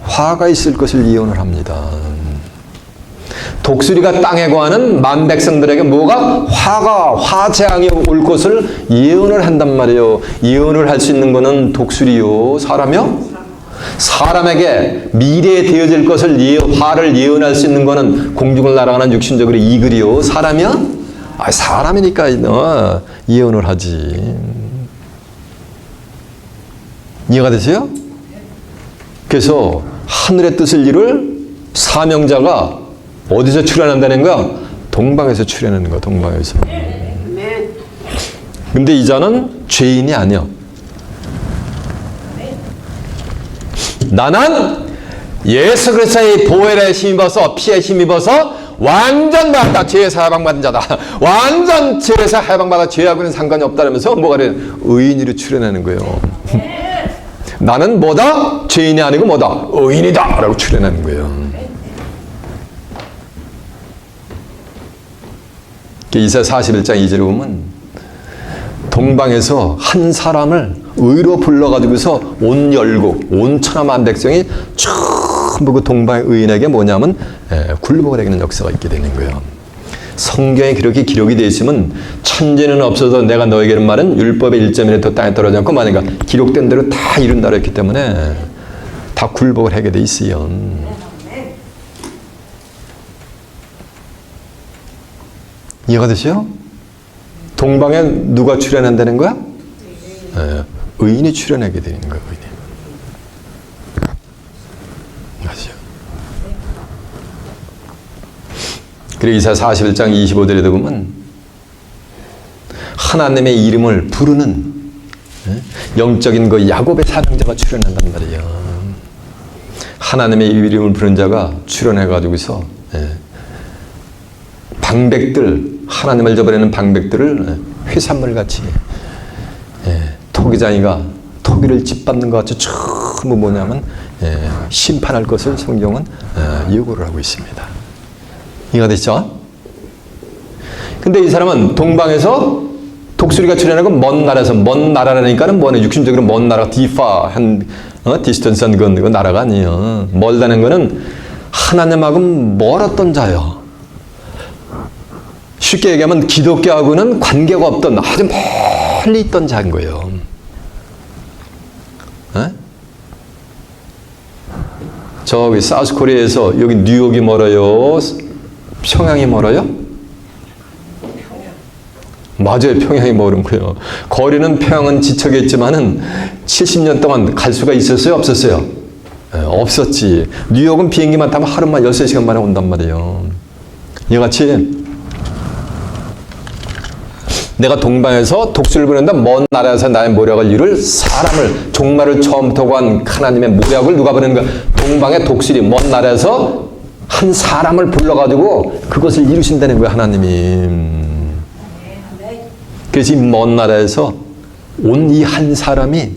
화가 있을 것을 예언을 합니다. 독수리가 땅에 거하는 만 백성들에게 뭐가? 화재앙이 올 것을 예언을 한단 말이에요. 예언을 할 수 있는 것은 독수리요. 사람이요? 사람에게 미래에 되어질 것을 화를 예언할 수 있는 것은 공중을 날아가는 육신적으로 이글이요. 사람이요? 사람이니까 예언을 하지. 이해가 되세요? 그래서 하늘의 뜻을 이룰 사명자가 어디서 출현한다는 거야? 동방에서 출현하는 거야. 동방에서. 근데 이 자는 죄인이 아니야. 나는 예수 그리스도의 보혈에 힘입어서 피에 힘입어서 완전 받았다. 죄에서 해방받은 자다. 완전 죄에서 해방받아 죄하고는 상관이 없다면서 뭐가 그래? 의인으로 출현하는 거예요. 나는 뭐다? 죄인이 아니고 뭐다? 의인이다. 라고 출현하는 거예요. 이사야 41장 2절에 보면 동방에서 한 사람을 의로 불러가지고서 온 열국, 온 천하만 백성이 전부 그 동방의 의인에게 뭐냐면 굴복을 하는 역사가 있게 되는 거예요. 성경에 그렇게 기록이 되어 있으면 천지는 없어도 내가 너에게는 말은 율법의 1점이라도 땅에 떨어지지 않고 만약에 기록된 대로 다 이룬다고 했기 때문에 다 굴복을 하게 돼 있어요. 이해가 되세요? 동방에 누가 출현한다는 거야? 의인이 출현하게 되는 거예요. 의인이. 맞죠? 그리고 이사야 41장 25절에도 보면 하나님의 이름을 부르는 영적인 그 야곱의 사명자가 출현한단 말이에요. 하나님의 이름을 부르는 자가 출현해가지고서 방백들, 하나님을 저버리는 방백들을 회산물같이 토기장이가 토기를 짓밟는 것 같이 전부 뭐냐면 심판할 것을 성경은 예고를 하고 있습니다. 이해가 됐죠? 근데 이 사람은 동방에서 독수리가 출현하고 먼 나라에서, 먼 나라라니까는 뭐냐, 육신적으로 먼 나라, 디파한 디스턴스한 건 나라가 아니에요. 멀다는 거는 하나님하고 멀었던 자요. 쉽게 얘기하면 기독교하고는 관계가 없던 아주 멀리 있던 자인 거예요. 저기 사우스코리아에서 여기 뉴욕이 멀어요? 평양이 멀어요? 맞아요. 평양이 멀은 거예요. 거리는 평양은 지척했지만은 70년 동안 갈 수가 있었어요? 없었어요? 없었지. 뉴욕은 비행기만 타면 하루만 13시간 만에 온단 말이에요. 이같이 내가 동방에서 독수리를 부른다. 먼 나라에서 나의 모략을 이룰 사람을, 종말을 처음부터 한 하나님의 모략을 누가 부르는 거야? 동방의 독수리, 먼 나라에서 한 사람을 불러가지고 그것을 이루신다는 거야, 하나님이. 그래서 이 먼 나라에서 온 이 한 사람이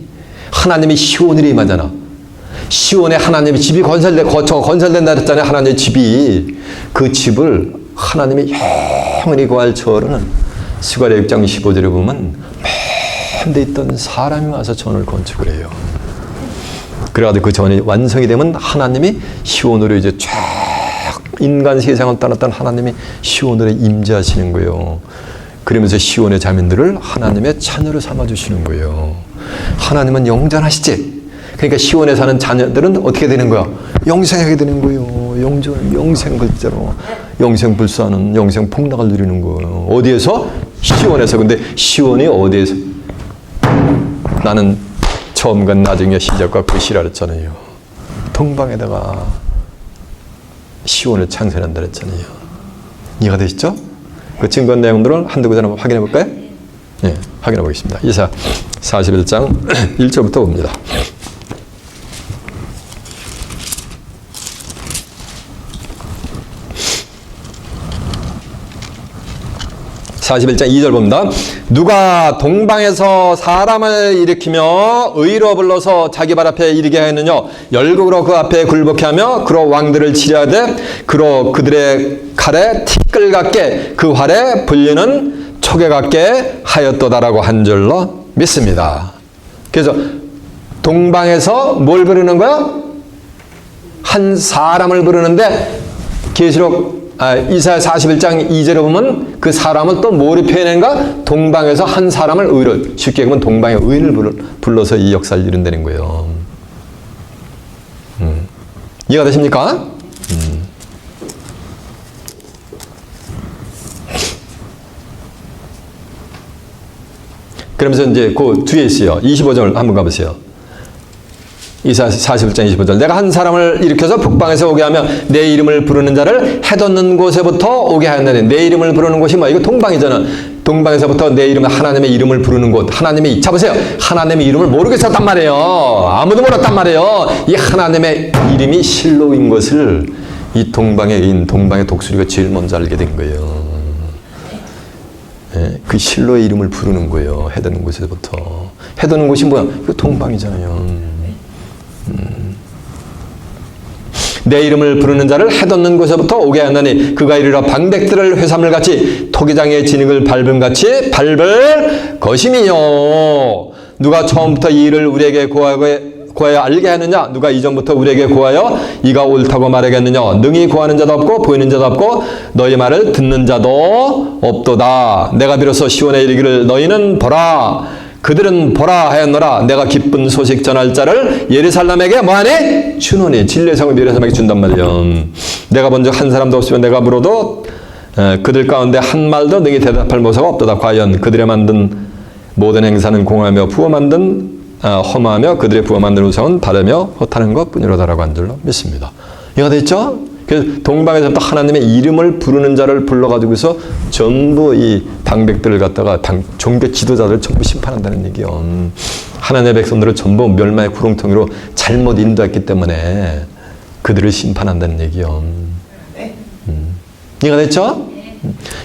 하나님의 시온으로 임하잖아. 시온에 하나님의 집이 건설된다 했잖아요. 하나님의 집이. 그 집을 하나님의 영원히 거할 저로는 스가랴 6장 15절에 보면 맨 데 있던 사람이 와서 전을 건축을 해요. 그래가지고 그 전이 완성이 되면 하나님이 시온으로 이제 쫙 인간 세상을 떠났던 하나님이 시온으로 임재하시는 거예요. 그러면서 시온의 자민들을 하나님의 자녀로 삼아주시는 거예요. 하나님은 영전하시지. 그러니까 시온에 사는 자녀들은 어떻게 되는 거야? 영생하게 되는 거예요. 영생 글자로 영생 불사는 영생 복락을 누리는 거예요. 어디에서? 시온에서. 근데 시온이 어디에서? 나는 처음과 나중에 시작과 끝이라 그랬잖아요. 동방에다가 시온을 창설한다 그랬잖아요. 이해가 되시죠? 그 증거 내용들을 한두 구절 한번 확인해 볼까요? 네, 확인해 보겠습니다. 이사 41장 1절부터 봅니다. 41장 2절 봅니다. 누가 동방에서 사람을 일으키며 의로 불러서 자기 발 앞에 이르게 하였느냐. 열국으로 그 앞에 굴복케 하며 그로 왕들을 치려하되 그로 그들의 칼에 티끌 같게 그 활에 불리는 촉에 같게 하였도다라고 한 줄로 믿습니다. 그래서 동방에서 뭘 부르는 거야? 한 사람을 부르는데 이사야 41장 2절에 보면 그 사람을 또 뭐로 표현한가? 동방에서 한 사람을 의로, 쉽게 보면 동방의 의인을 불러서 이 역사를 이룬다는 거예요. 이해가 되십니까? 그러면서 이제 그 뒤에 있어요. 25절 한번 가보세요. 이사야 41장 25절. 내가 한 사람을 일으켜서 북방에서 오게 하며 내 이름을 부르는 자를 해돋는 곳에부터 오게 하였나니. 내 이름을 부르는 곳이 뭐야? 이거 동방이잖아. 동방에서부터 내 이름, 하나님의 이름을 부르는 곳. 하나님의, 잡으세요. 하나님의 이름을 모르겠었단 말이에요. 아무도 몰랐단 말이에요. 이 하나님의 이름이 실로인 것을 이 동방의 의인, 동방의 독수리가 제일 먼저 알게 된 거예요. 예, 그 실로의 이름을 부르는 거예요. 해돋는 곳에서부터. 해돋는 곳이 뭐야? 이거 동방이잖아요. 내 이름을 부르는 자를 해돋는 곳에부터 오게 하나니 그가 이르러 방백들을 회사물같이 토기장의 진흙을 밟음같이 밟을 것임이요. 누가 처음부터 이 일을 우리에게 고하여 알게 하느냐? 누가 이전부터 우리에게 고하여 이가 옳다고 말하겠느냐? 능히 고하는 자도 없고 보이는 자도 없고 너희 말을 듣는 자도 없도다. 내가 비로소 시온에 이르기를 너희는 보라 그들은 보라 하였노라. 내가 기쁜 소식 전할 자를 예루살렘에게 뭐하니? 주노니. 진리의 성을 예루살렘에게 준단 말이에요. 내가 먼저 한 사람도 없으면 내가 물어도 그들 가운데 한 말도 능히 대답할 모사가 없도다. 과연 그들의 만든 모든 행사는 공하며 부어 만든 험하며 그들의 부어 만든 우상은 바르며 허탄한 것뿐이로다라고 한 줄로 믿습니다. 이해가 됐죠? 그래서 동방에서부터 하나님의 이름을 부르는 자를 불러가지고서 전부 이 방백들을 갖다가 종교 지도자들을 전부 심판한다는 얘기요. 하나님의 백성들을 전부 멸망의 구렁텅이로 잘못 인도했기 때문에 그들을 심판한다는 얘기요. 이해가 됐죠?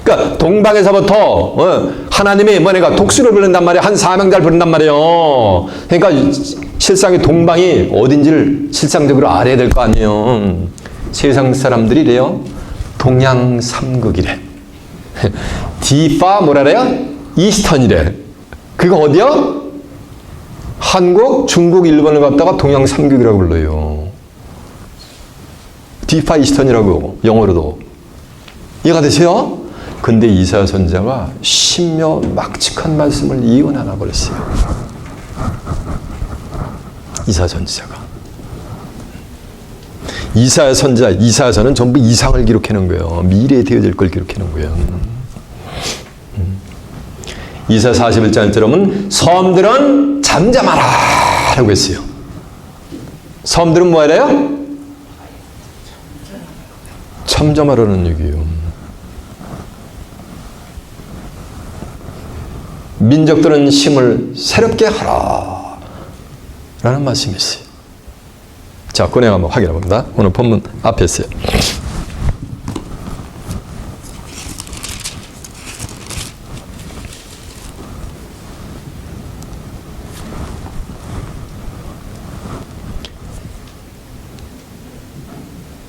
그러니까 동방에서부터 하나님이 뭐니까 독수리를 부른단 말이에요. 한 사명자를 부른단 말이에요. 그러니까 실상의 동방이 어딘지를 실상적으로 알아야 될 거 아니에요. 세상 사람들이 이래요. 동양 삼국이래. 디파 뭐라래요? 이스턴이래. 그거 어디요? 한국, 중국, 일본을 갖다가 동양 삼국이라고 불러요. 디파 이스턴이라고 영어로도. 이해가 되세요? 근데 이사야 선지자가 신묘막측한 말씀을 이어나가 버렸어요. 이사야 선지자가. 이사야 선지자, 이사야서는 전부 이상을 기록해 놓은 거예요. 미래에 되어질 걸 기록해 놓은 거예요. 이사야 41장 1절에 보면 섬들은 잠잠하라 라고 했어요. 섬들은 뭐 하래요? 잠잠하라는 얘기예요. 민족들은 힘을 새롭게 하라 라는 말씀이 있어요. 자, 그 내용 한번 확인해 봅니다. 오늘 본문 앞에 있어요.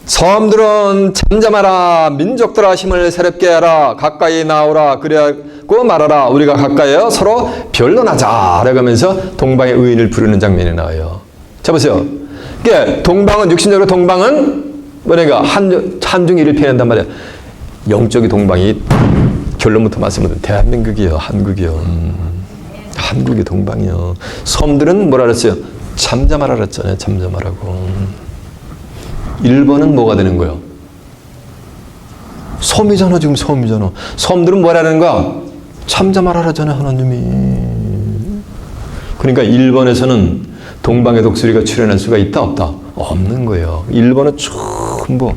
섬들은 잠잠하라. 민족들아 힘을 새롭게 하라. 가까이 나오라. 그래고 말하라. 우리가 가까이에 서로 변론하자. 라고 하면서 동방의 의인을 부르는 장면이 나와요. 자, 보세요. 그러니까 동방은, 육신적으로 동방은 뭐냐가 한중일을 표현한단 말이야. 영적인 동방이 결론부터 말씀드리면 대한민국이요. 한국이요. 한국이 동방이요. 섬들은 뭐라 그랬어요? 잠잠하라 그랬잖아요. 잠잠하라고. 일본은 뭐가 되는 거예요? 섬이잖아. 지금 섬이잖아. 섬들은 뭐라는 거야? 잠잠하라 그러잖아요. 하나님이. 그러니까 일본에서는 동방의 독수리가 출현할 수가 있다 없다? 없는 거예요. 일본은 전부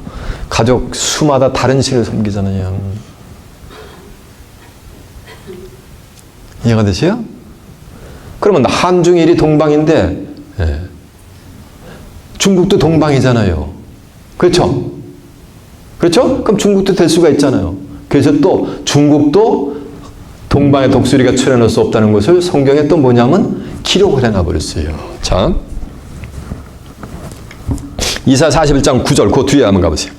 가족 수마다 다른 신을 섬기잖아요. 이해가 되세요? 그러면 한중일이 동방인데 중국도 동방이잖아요. 그렇죠? 그렇죠? 그럼 중국도 될 수가 있잖아요. 그래서 또 중국도 동방의 독수리가 출현할 수 없다는 것을 성경에 또 뭐냐면 기록을 해놔버렸어요. 자, 이사야 41장 9절 그 뒤에 한번 가보세요.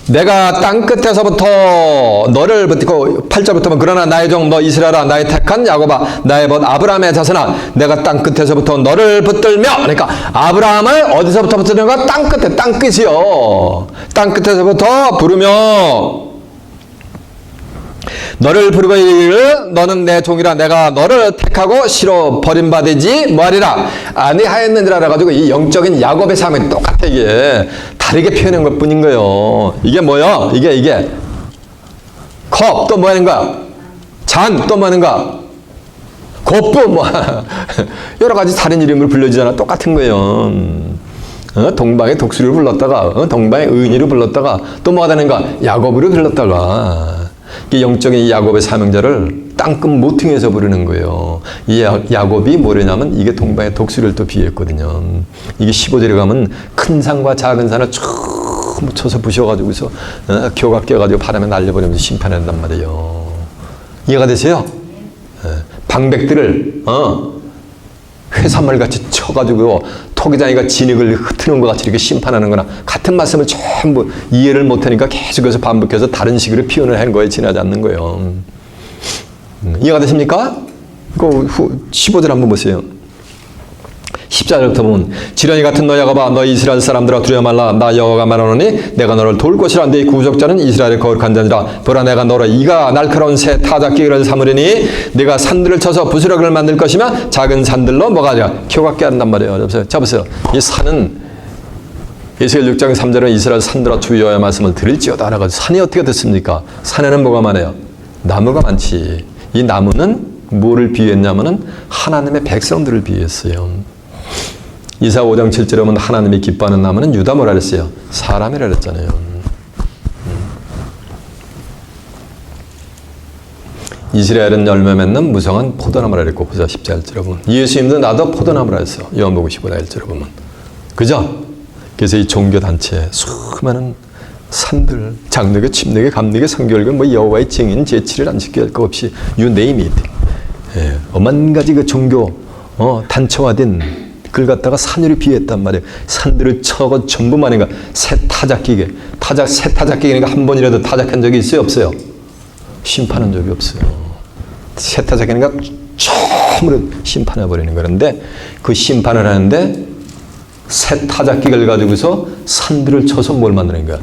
내가 땅 끝에서부터 너를 붙이고 8절부터는 그러나 나의 종 너 이스라엘아 나의 택한 야곱아 나의 벗 아브라함의 자손아 내가 땅 끝에서부터 너를 붙들며 그러니까 아브라함을 어디서부터 붙드는가? 땅 끝에 땅 끝이요. 땅 끝에서부터 부르며 너를 부르고 이르기를 너는 내 종이라 내가 너를 택하고 실어 버림받으지 뭐하리라 아니하였느니라 그래가지고 이 영적인 야곱의 삶이 똑같아. 이게 다르게 표현한 것 뿐인 거예요. 이게 뭐야? 이게 컵 또 뭐 하는 거야? 잔 또 뭐 하는 거야? 곱부 뭐 여러 가지 다른 이름을 불러주잖아. 똑같은 거예요. 동방의 독수리를 불렀다가 동방의 의인이를 불렀다가 또 뭐가 되는가? 야곱으로 불렀다가 이 영적인 야곱의 사명자를 땅끝 모퉁이에서 부르는 거예요. 이 야곱이 뭐냐면 이게 동방의 독수리를 또 비유했거든요. 이게 15절에 가면 큰 산과 작은 산을 쭉 묻혀서 부셔가지고서 교가 껴가지고 바람에 날려버리면서 심판한단 말이에요. 이해가 되세요? 방백들을 회사물같이 쳐가지고 토기장이가 진흙을 흩트는 것 같이 이렇게 심판하는 거나 같은 말씀을 전부 이해를 못하니까 계속해서 반복해서 다른 식으로 표현을 한 거에 지나지 않는 거예요. 이해가 되십니까? 그 15절 한번 보세요. 14절부터 보면 지렁이 같은 너 야곱아 너 이스라엘 사람들아 두려워 말라 나 여호와가 말하노니 내가 너를 돌 것이라 네 구속자는 이스라엘의 거룩한 자니라 보라 내가 너로 이가 날카로운 새 타작기를 삼으리니 네가 산들을 쳐서 부스러기를 만들 것이며 작은 산들로 뭐가 아니라 켜갖게 한단 말이에요. 자 보세요. 이 산은 에스겔 6장 3절은 이스라엘 산들아 주 여호와의 말씀을 들을지어다 라고 산이 어떻게 됐습니까? 산에는 뭐가 많아요? 나무가 많지. 이 나무는 뭐를 비유했냐면은 하나님의 백성들을 비유했어요. 이사 5장 7절에 보면 하나님이 기뻐하는 나무는 유다 뭐라 그랬어요? 사람이라 그랬잖아요. 이스라엘은 열매 맺는 무성한 포도나무라 그랬고 보자 14절에 보면 예수님도 나도 포도나무라 했어요. 요한복음 15장 1절에 보면 그죠? 그래서 이 종교단체 수많은 산들 장르계 침례계 감리계 성결계 뭐 여호와의 증인 제7일 안식교 할 거 없이 you name it 오만 가지 그 종교 단체화된 그걸 갖다가 산으로 비유했단 말이에요. 산들을 쳐고 전부 많으니까 새 타작기계. 새 타작기계니까 한 번이라도 타작한 적이 있어요? 없어요? 심판한 적이 없어요. 새 타작기니까 처음으로 심판해버리는 거는데 그 심판을 하는데 새 타작기를 가지고서 산들을 쳐서 뭘 만드는 거야?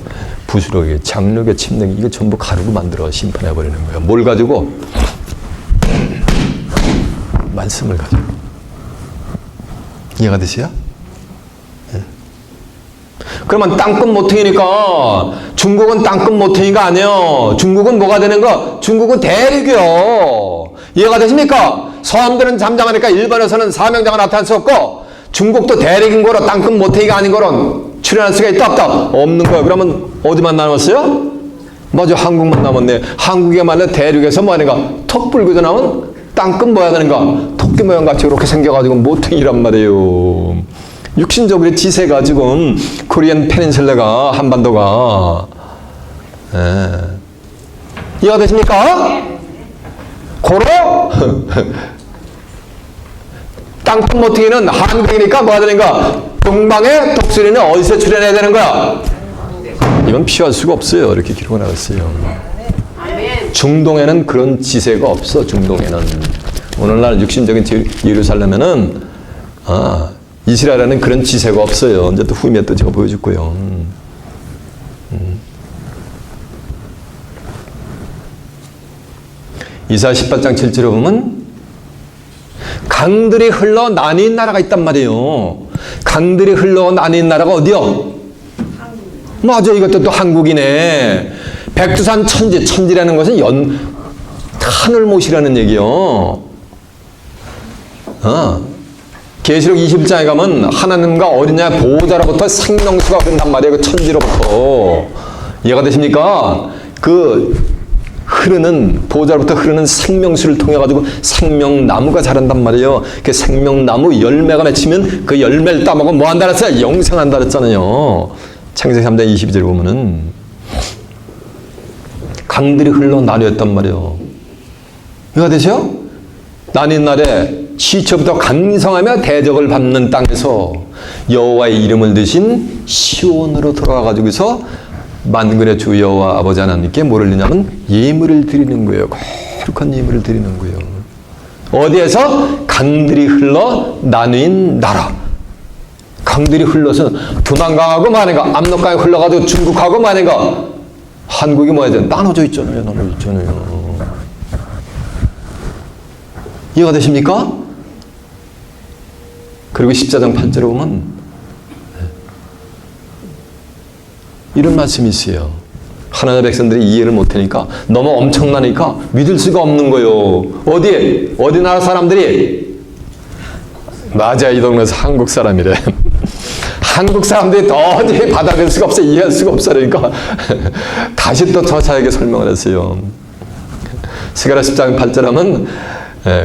부스러기, 장르기, 침례기 이거 전부 가루로 만들어 심판해버리는 거야. 뭘 가지고? 말씀을 가지고. 이해가 되세요? 네. 그러면 땅끝 모퉁이니까 중국은 땅끝 모퉁이가 아니에요. 중국은 뭐가 되는 거? 중국은 대륙이요. 이해가 되십니까? 섬들은 잠잠하니까 일본에서는 사명자가 나타날 수 없고 중국도 대륙인 거로 땅끝 모퉁이가 아닌 거로 출현할 수가 있다 없다? 없는 거예요. 그러면 어디만 남았어요? 맞아, 한국만 남았네. 한국이야말로 대륙에서 뭐 하는가? 턱 불고도 나온 땅끝 뭐야 되는가? 토끼 모양 같이 이렇게 생겨가지고 모퉁이란 말이에요. 육신적으로 지세가 지금 코리안 페닌슐라가 한반도가 이해가 되십니까? 고로 땅끝 모퉁이는 한국이니까 뭐가 되는가? 동방의 독수리는 어디서 출현해야 되는 거야? 이건 피할 수가 없어요. 이렇게 기록을 나왔어요. 중동에는 그런 지세가 없어. 중동에는 오늘날 육신적인 예루살렘에는 이스라엘에는 그런 지세가 없어요. 이제 또 후미에 또 제가 보여줄 거예요. 이사야 18장 7절에 보면 강들이 흘러 나뉜 나라가 있단 말이에요. 강들이 흘러 나뉜 나라가 어디요? 맞아, 이것도 또 한국이네. 백두산 천지라는 것은 하늘못이라는 얘기요. 계시록 21장에 가면 하나님과 어린 양의 보호자로부터 생명수가 흐른단 말이에요. 그 천지로부터. 이해가 되십니까? 그 흐르는 보호자로부터 흐르는 생명수를 통해 가지고 생명나무가 자란단 말이에요. 그 생명나무 열매가 맺히면 그 열매를 따먹고 뭐 한다 그랬어요? 영생한다 그랬잖아요. 창세기 3장 22절에 보면은 강들이 흘러 나뉘었단 말이에요. 이해가 되세요? 나뉜 날에 시초부터 강성하며 대적을 받는 땅에서 여호와의 이름을 드신 시온으로 돌아가가지고서 만군의 주 여호와 아버지 하나님께 뭐를 드냐면 예물을 드리는 거예요. 거룩한 예물을 드리는 거예요. 어디에서? 강들이 흘러 나뉜 나라. 강들이 흘러서 두만강하고 만해가 압록강이 흘러가지고 중국하고 만해가 한국이 뭐야 돼? 나눠져 있잖아요. 나눠져 있잖아요. 이해가 되십니까? 그리고 14장 8절에 보면 이런 말씀이 있어요. 하나님의 백성들이 이해를 못하니까 너무 엄청나니까 믿을 수가 없는 거예요. 어디에? 어디 나라 사람들이? 맞아, 이 동네에서 한국 사람이래. 한국 사람들이 도저히 받아들일 수가 없어, 이해할 수가 없어. 그러니까 다시 또 저자에게 설명을 했어요. 스가랴 10장 8절 하면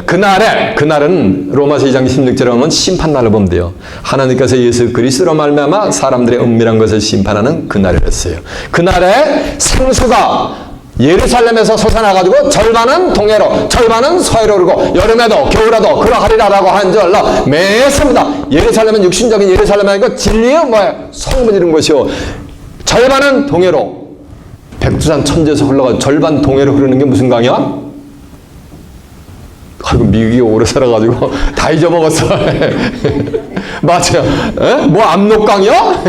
그날은 로마서 2장 16절에 보면 심판날을 보면 돼요. 하나님께서 예수 그리스도로 말미암아 사람들의 은밀한 것을 심판하는 그날을 했어요. 그날에 생수가 예루살렘에서 솟아나가지고 절반은 동해로 절반은 서해로 흐르고 여름에도 겨울에도 그러하리라라고 한 줄 매섭니다. 예루살렘은 육신적인 예루살렘이 아니고 진리의 성문 이룬 것이요 절반은 동해로 백두산 천지에서 흘러가지고 절반 동해로 흐르는 게 무슨 강이야? 아이고, 미국이 오래 살아가지고 다 잊어먹었어. 맞아요. 에? 뭐 압록강이야?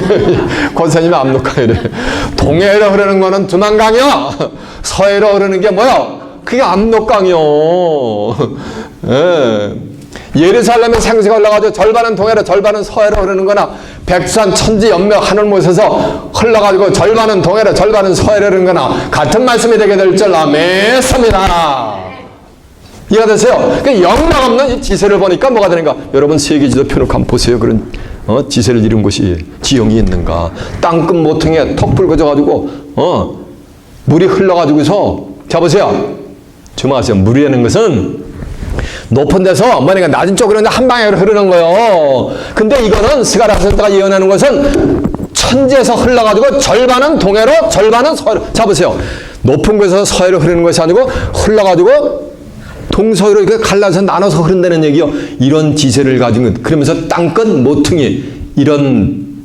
권사님이 압록강이래. 동해로 흐르는 거는 두만강이야. 서해로 흐르는 게 뭐야? 그게 압록강이요. 예루살렘에 생수가 올라가지고 절반은 동해로 절반은 서해로 흐르는 거나 백두산 천지 연맥 하늘 못에서 흘러가지고 절반은 동해로 절반은 서해로 흐르는 거나 같은 말씀이 되게 될 줄 믿습니다. 이해가 되세요? 그 영락없는 이 지세를 보니까 뭐가 되는가? 여러분 세계지도 펴놓고 한번 보세요. 그런 지세를 이룬 곳이 지형이 있는가? 땅끝 모퉁이에 턱 붉어져가지고 물이 흘러가지고서 자 보세요. 주목하세요. 물이라는 것은 높은 데서 뭐니까 낮은 쪽으로 한 방에 흐르는 거예요. 근데 이거는 스가랴 선지자가 예언하는 것은 천지에서 흘러가지고 절반은 동해로 절반은 서해로. 자 보세요. 높은 곳에서 서해로 흐르는 것이 아니고 흘러가지고 동서로 이렇게 갈라서 나눠서 흐른다는 얘기요. 이런 지세를 가진 것. 그러면서 땅끝 모퉁이 이런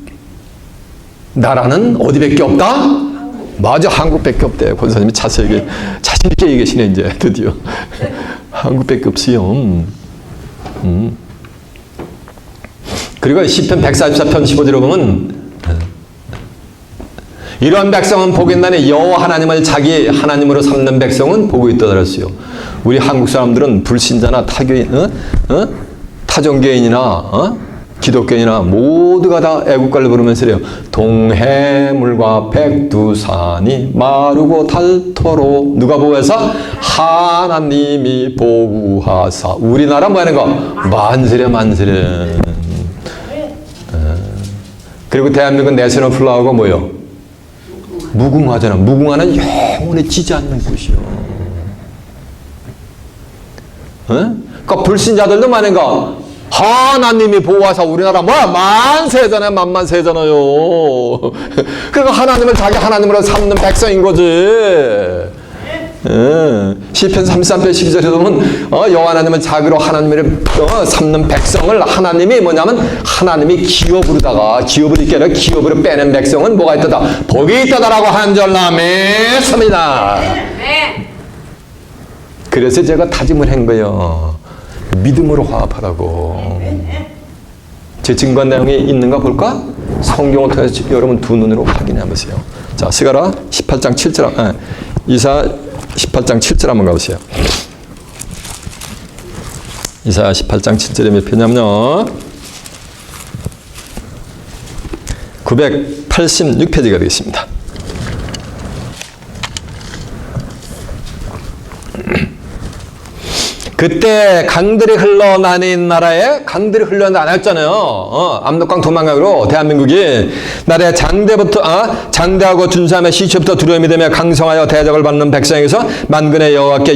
나라는 어디밖에 없다? 맞아, 한국밖에 없대요. 권사님이 자신 있게 얘기하시네 이제 드디어. 한국밖에 없어요. 그리고 시편 144편 15절에 보면 이러한 백성은 복이 있나니 여호와 하나님을 자기 하나님으로 삼는 백성은 복이 있다 그랬어요. 우리 한국 사람들은 불신자나 타교인, 타종교인이나 기독교인이나 모두가 다 애국가를 부르면서 이래요. 동해물과 백두산이 마르고 닳도록 누가 보호해서 하나님이 보호하사. 우리나라 뭐 하는 거? 만세래 만세래. 그리고 대한민국 내셔널 플라워가 뭐예요? 무궁화잖아. 무궁화는 영원히 지지 않는 곳이요. 그러니까 불신자들도 많은가? 하나님이 보호하사. 우리나라 뭐야? 만세잖아요. 만만세잖아요. 그러니까 하나님을 자기 하나님으로 삼는 백성인 거지. 시편 33편 12절에 보면 여호와 하나님을 자기로 하나님을 삼는 백성을 하나님이 뭐냐면 하나님이 기업으로다가 기업을 있게 아니라 기업으로 빼낸 백성은 뭐가 있다다? 복이 있다다라고 한 줄 믿습니다. 그래서 제가 다짐을 한 거예요. 믿음으로 화합하라고. 제 증거한 내용이 있는가 볼까? 성경을 통해서 여러분 두 눈으로 확인해 보세요. 자, 스가랴 18장 7절, 이사 18장 7절 한번 가보세요. 이사 18장 7절에 몇 표냐면요. 986페이지가 되겠습니다. 그때 강들이 흘러 나뉜 나라에 강들이 흘러 나눴잖아요. 압록강 도망가로 대한민국이 나라의 장대하고 준수하며 시초부터 두려움이 되며 강성하여 대적을 받는 백성에게서 만군의 여호와께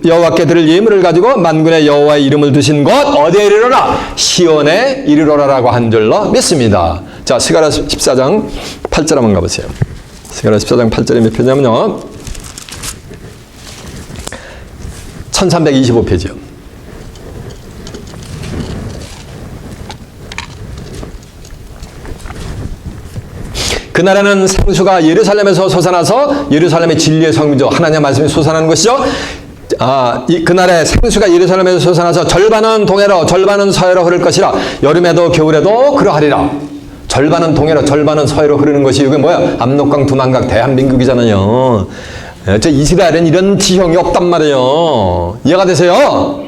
여호와께 드릴 예물을 가지고 만군의 여호와의 이름을 두신 곳 어디에 이르러라? 시온에 이르러라라고 한 줄로 믿습니다. 자, 스가랴 14장 8절 한번 가보세요. 스가랴 14장 8절에 몇 페이지냐면요. 1325페이지요. 그날에는 생수가 예루살렘에서 솟아나서 예루살렘의 진리의 성이죠. 하나님의 말씀이 솟아나는 것이죠. 그날에 생수가 예루살렘에서 솟아나서 절반은 동해로 절반은 서해로 흐를 것이라. 여름에도 겨울에도 그러하리라. 절반은 동해로 절반은 서해로 흐르는 것이 이게 뭐야? 압록강 두만강 대한민국이잖아요. 저 이스라엘은 이런 지형이 없단 말이에요. 이해가 되세요?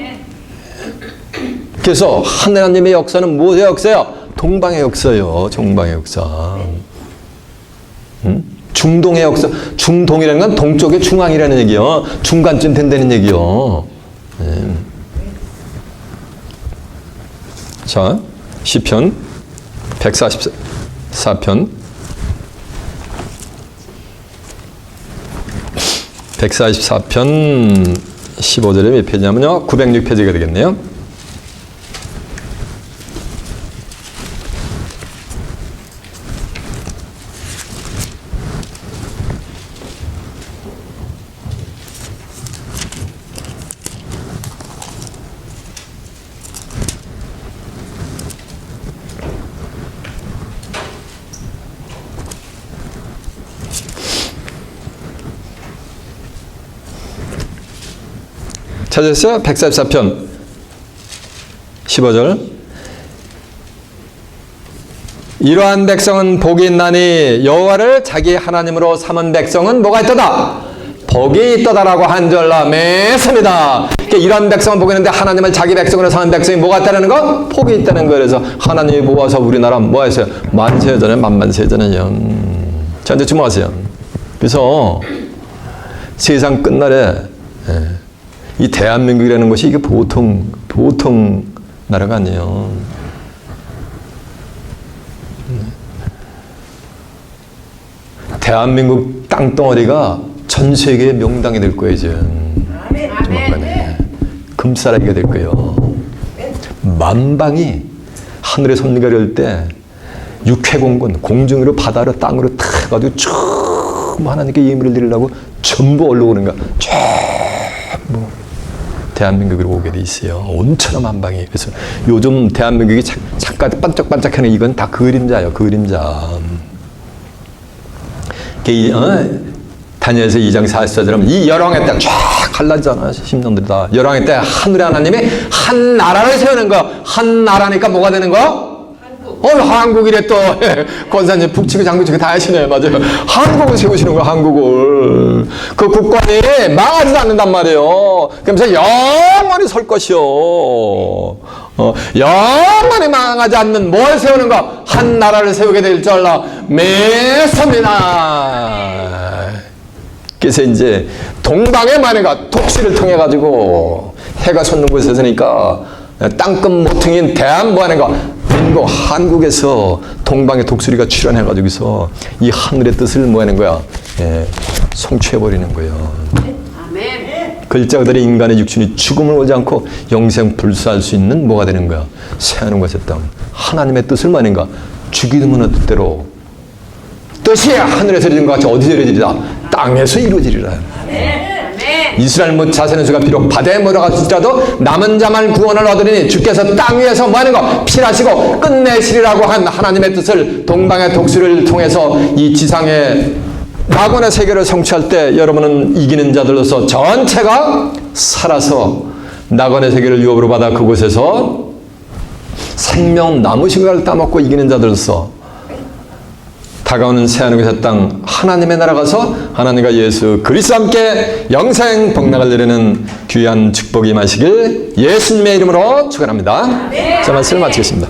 그래서 하나님의 역사는 무엇의 역사예요? 동방의 역사예요. 동방의 역사. 중동의 역사. 중동이라는 건 동쪽의 중앙이라는 얘기요. 중간쯤 된다는 얘기요. 자, 시편 144편 144편 15절에 몇 페이지냐면요. 906페이지가 되겠네요. 찾으셨어요? 144편 15절. 이러한 백성은 복이 있나니 여호와를 자기 하나님으로 삼은 백성은 뭐가 있도다? 복이 있도다라고 한절라 맺습니다. 그러니까 이러한 백성은 복이 있는데 하나님을 자기 백성으로 삼은 백성이 뭐가 있다는 거? 복이 있다는 거예요. 그래서 하나님이 모아서 우리나라 뭐 했어요? 만세전에 만만세전에요. 자, 이제 주목하세요. 그래서 세상 끝날에 이 대한민국이라는 것이 이게 보통 나라가 아니에요. 대한민국 땅덩어리가 전 세계의 명당이 될 거예요, 이제. 조만간에. 금싸라기가 될 거예요. 만방이 하늘에 섭리가 이럴 때 육해공군, 공중으로 바다로 땅으로 탁 해가지고 전부 하나님께 예물을 드리려고 전부 올라오는 거야. 전부 대한민국으로 오게 돼 있어요. 온천한 만방이. 그래서 요즘 대한민국이 잠깐 반짝반짝하는 이건 다 그림자예요. 그림자. 다니엘서 2장 44절에 이 열왕의 때 쫙 갈라지잖아. 심령들이 다. 열왕의 때 하늘의 하나님이 한 나라를 세우는 거. 한 나라니까 뭐가 되는 거? 한국이래 또. 권사님 북치고 장구치고 다 하시네요. 맞아요. 한국을 세우시는 거야. 한국을. 그 국권이 망하지도 않는단 말이에요. 그러면서 영원히 설 것이요. 영원히 망하지 않는 뭘 세우는 거? 한 나라를 세우게 될 줄 알라 믿습니다. 그래서 이제 동방의 만해가 독수리를 통해 가지고 해가 솟는 곳에서니까 땅끝 모퉁이인 대한만해가 인고 한국에서 동방의 독수리가 출현해가지고서 이 하늘의 뜻을 뭐 하는 거야? 성취해버리는 거예요. 아멘. 글자 그대로 인간의 육신이 죽음을 오지 않고 영생 불수할 수 있는 뭐가 되는 거야? 새하는 것의 땅. 하나님의 뜻을 뭐 하는가? 죽이는 뜻대로. 뜻이 하늘에서 이루어진 것 같이 어디서 이루어지리라? 땅에서 이루어지리라. 아멘. 이스라엘 못 자세는 수가 비록 바다에 몰아갔을지라도 남은 자만 구원을 얻으리니 주께서 땅 위에서 뭐 하는 거? 필하시고 끝내시리라고 한 하나님의 뜻을 동방의 독수리를 통해서 이 지상의 낙원의 세계를 성취할 때 여러분은 이기는 자들로서 전체가 살아서 낙원의 세계를 유업으로 받아 그곳에서 생명 나무신 것을 따먹고 이기는 자들로서 다가오는 새하늘의 땅 하나님의 나라 가서 하나님과 예수 그리스도와 함께 영생 복락을 누리는 귀한 축복이 임하시길 예수님의 이름으로 축원합니다. 자, 말씀을 마치겠습니다.